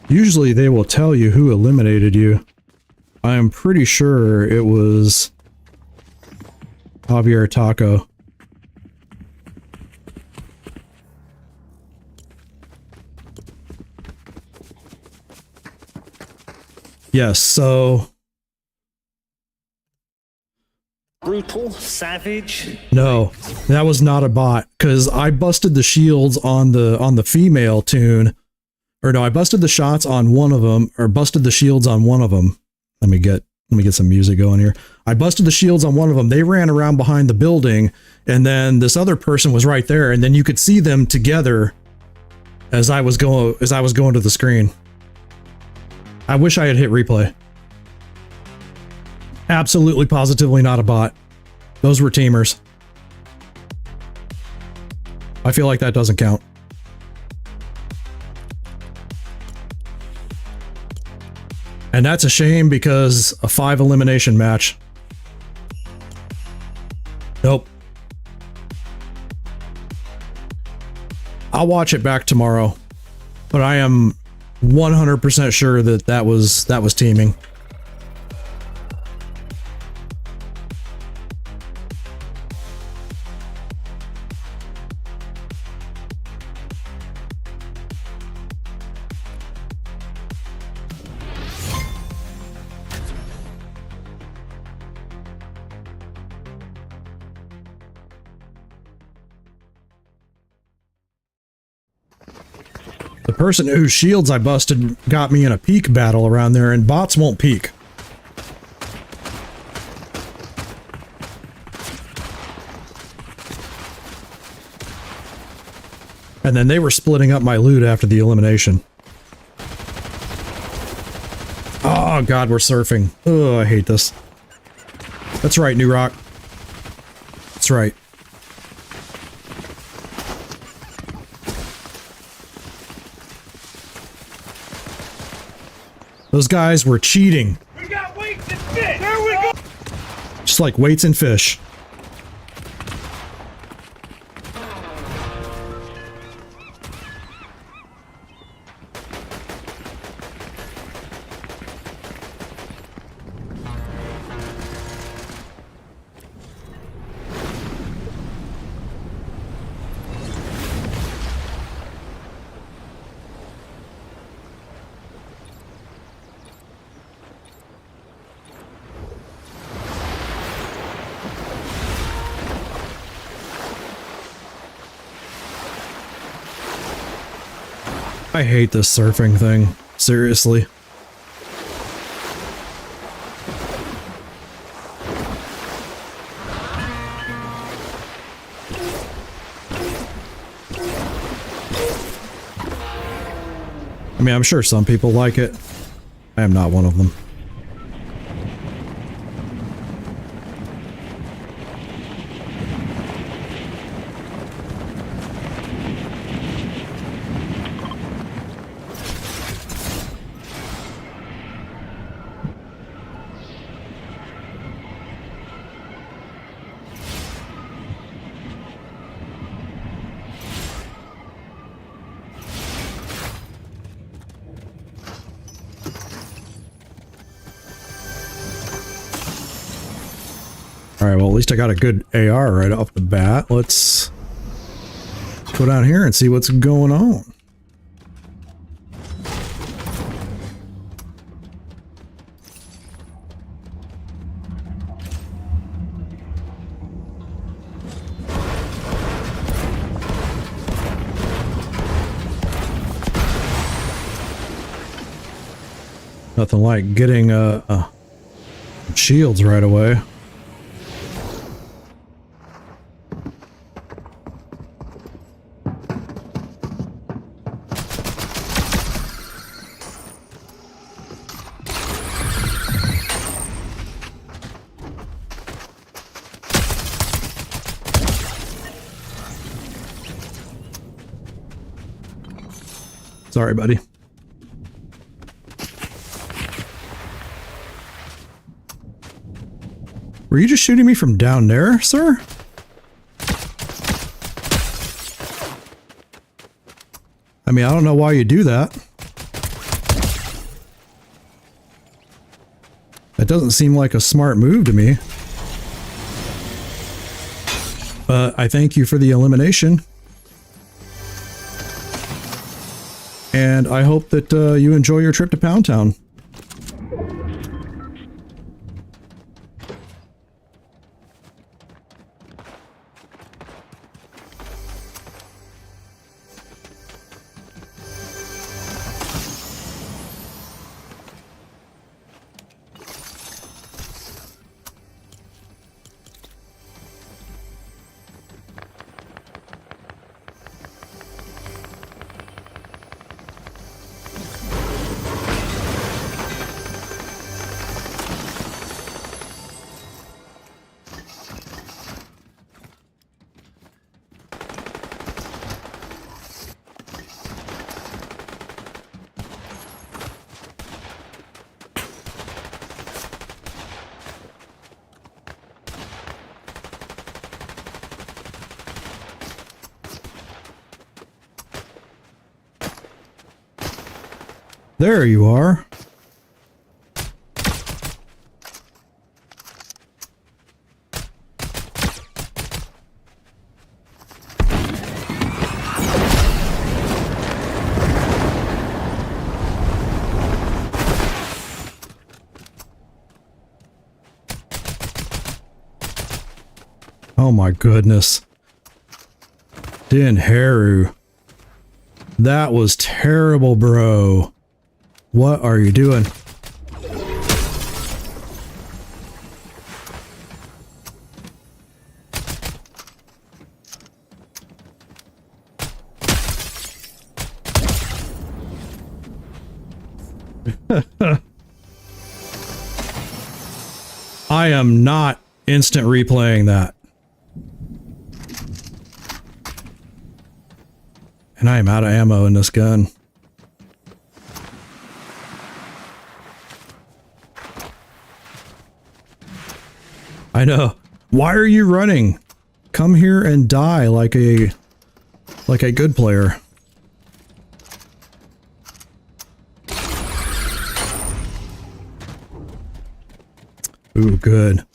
Usually they will tell you who eliminated you. I am pretty sure it was Javier Taco. Yes, so Brutal, savage. no, that was not a bot because I busted the shields on the female tune. Or no, I busted the shots on one of them, or busted the shields on one of them. Let me get some music going here. I busted the shields on one of them. They ran around behind the building, and then this other person was right there, and then you could see them together as I was going to the screen. I wish I had hit replay. Absolutely positively not a bot. Those were teamers. I feel like that doesn't count. And that's a shame because a 5 elimination match. Nope. I'll watch it back tomorrow, but I am 100% sure that that was teaming. The person whose shields I busted got me in a peek battle around there, and bots won't peek. And then they were splitting up my loot after the elimination. Oh god, we're surfing. Oh, I hate this. That's right, New Rock. That's right. Those guys were cheating. We got weights and fish. There we go. Just like weights and fish. I hate this surfing thing. Seriously. I mean, I'm sure some people like it. I am not one of them. Alright, well at least I got a good AR right off the bat. Let's go down here and see what's going on. Nothing like getting shields right away. Sorry, buddy. Were you just shooting me from down there, sir? I mean, I don't know why you do that. That doesn't seem like a smart move to me. But I thank you for the elimination. And I hope that you enjoy your trip to Pound Town. There you are. Oh my goodness. Dinheru. That was terrible, bro. What are you doing? I am not instant replaying that. And I am out of ammo in this gun. I know. Why are you running? Come here and die like a good player. Ooh, good.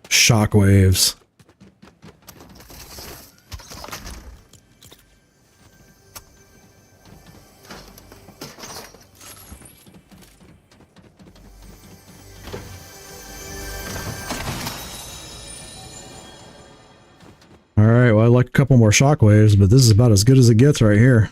Shockwaves. Alright, well, I'd like a couple more shockwaves, but this is about as good as it gets right here.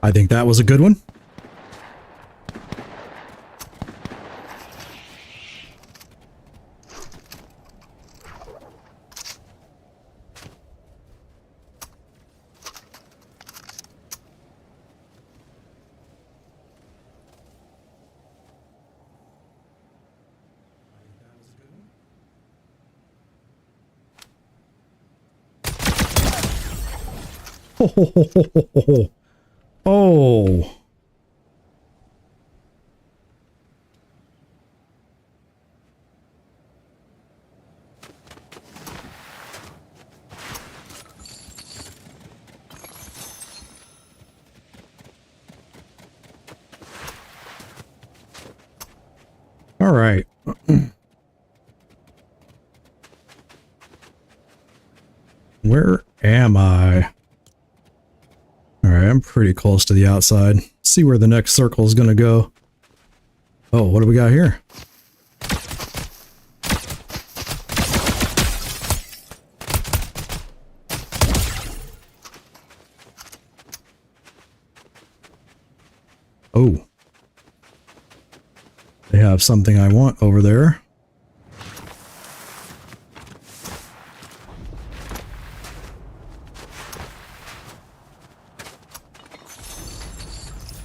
I think that was a good one. Oh. All right. Where am I? All right, I'm pretty close to the outside. See where the next circle is going to go. Oh, what do we got here? Oh. They have something I want over there.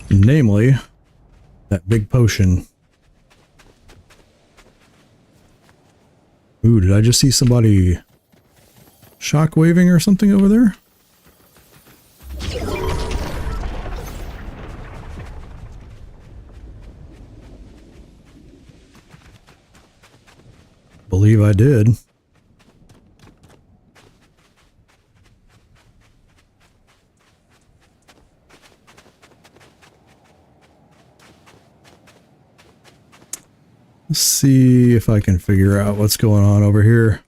Namely, that big potion. Ooh, did I just see somebody shockwaving or something over there? Believe I did. Let's see if I can figure out what's going on over here.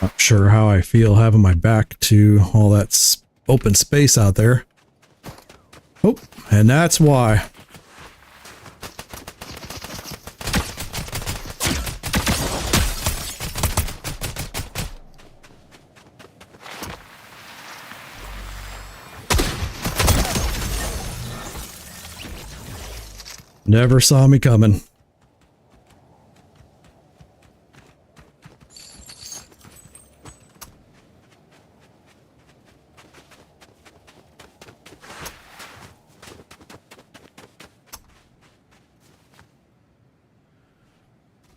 Not sure how I feel having my back to all that open space out there. Oh, and that's why. Never saw me coming.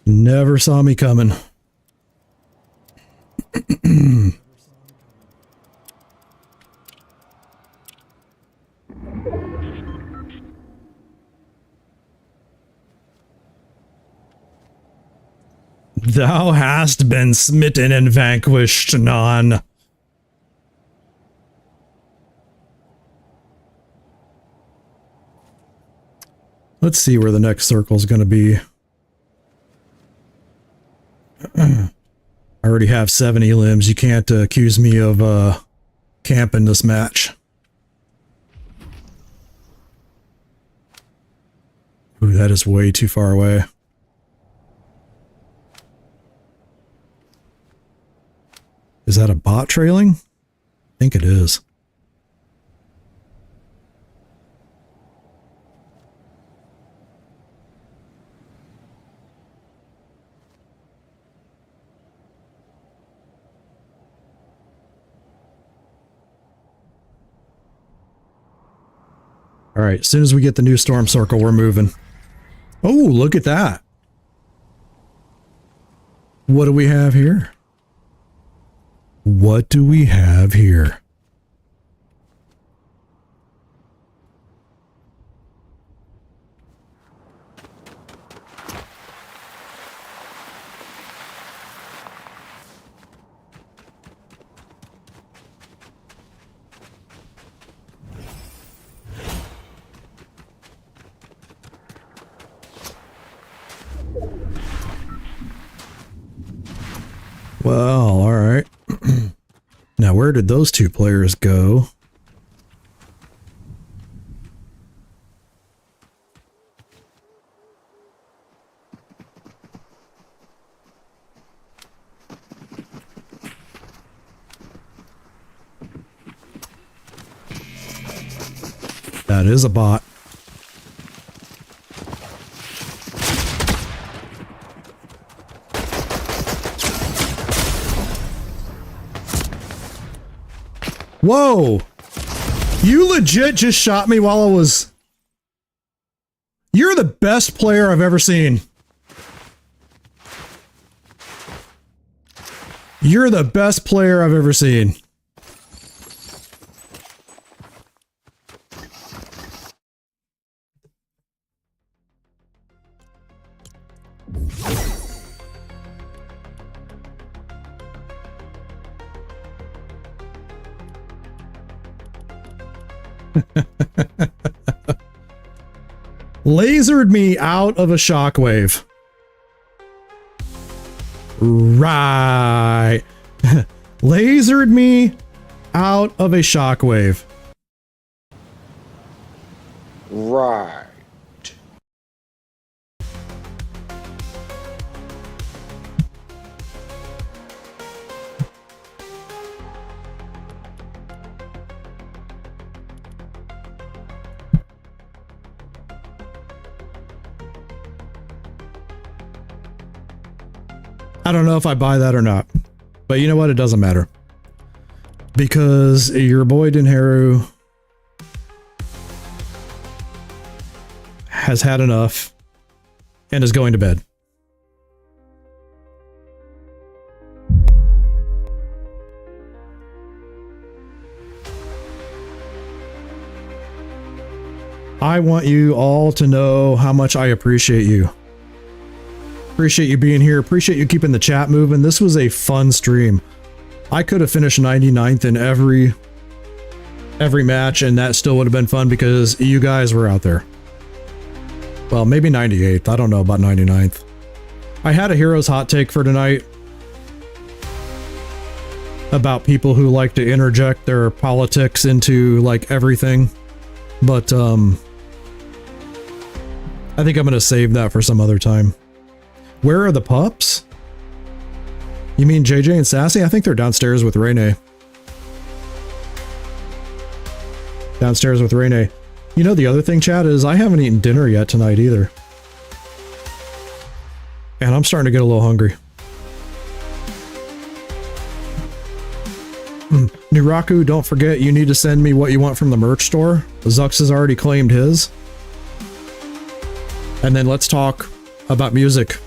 Never saw me coming. Thou hast been smitten and vanquished, none. Let's see where the next circle is going to be. I already have 70 limbs. You can't accuse me of camping this match. Ooh, that is way too far away. Is that a bot trailing? I think it is. All right, as soon as we get the new storm circle, we're moving. Oh, look at that. What do we have here? What do we have here? Well, all right. Now, where did those two players go? That is a bot. Whoa! You legit just shot me while I was... You're the best player I've ever seen. You're the best player I've ever seen. Lasered me out of a shockwave. Right. Lasered me out of a shockwave. Right. I don't know if I buy that or not, but you know what? It doesn't matter. Because your boy Dinheru has had enough and is going to bed. I want you all to know how much I appreciate you. Appreciate you being here. Appreciate you keeping the chat moving. This was a fun stream. I could have finished 99th in every match, and that still would have been fun because you guys were out there. Well, maybe 98th. I don't know about 99th. I had a hero's hot take for tonight about people who like to interject their politics into like everything, but I think I'm going to save that for some other time. Where are the pups? You mean JJ and Sassy? I think they're downstairs with Rene. Downstairs with Rene. You know, the other thing, chat, is I haven't eaten dinner yet tonight either. And I'm starting to get a little hungry. Niraku, don't forget you need to send me what you want from the merch store. Zux has already claimed his. And then let's talk about music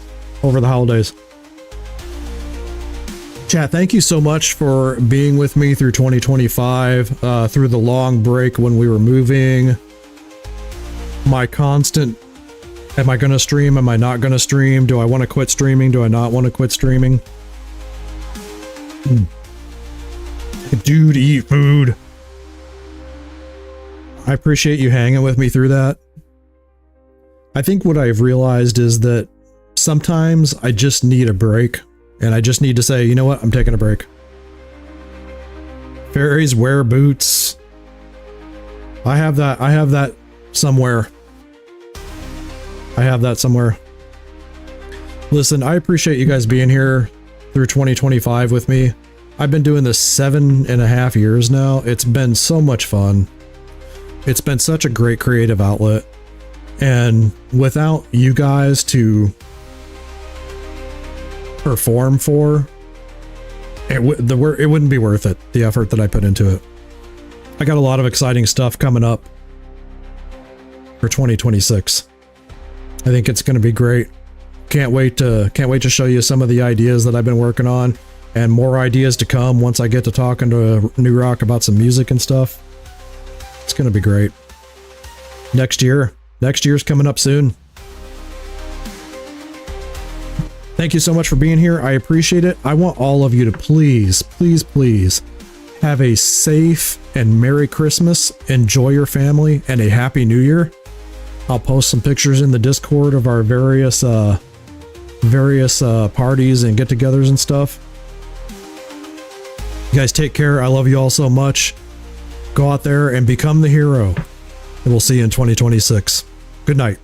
over the holidays. Chat, thank you so much for being with me through 2025, through the long break when we were moving. My constant, am I going to stream? Am I not going to stream? Do I want to quit streaming? Do I not want to quit streaming? Dude, eat food. I appreciate you hanging with me through that. I think what I've realized is that sometimes I just need a break, and I just need to say, you know what, I'm taking a break. Fairies wear boots. I have that somewhere. I have that somewhere. Listen, I appreciate you guys being here through 2025 with me. I've been doing this 7.5 years now. It's been so much fun. It's been such a great creative outlet. And without you guys to perform for, it wouldn't be worth it, the effort that I put into it. I got a lot of exciting stuff coming up for 2026. I think it's going to be great. Can't wait to show you some of the ideas that I've been working on, and more ideas to come once I get to talking to New Rock about some music and stuff. It's going to be great. Next year's coming up soon. Thank you so much for being here. I appreciate it. I want all of you to please, please, please have a safe and Merry Christmas. Enjoy your family and a Happy New Year. I'll post some pictures in the Discord of our various parties and get-togethers and stuff. You guys take care. I love you all so much. Go out there and become the hero. And we'll see you in 2026. Good night.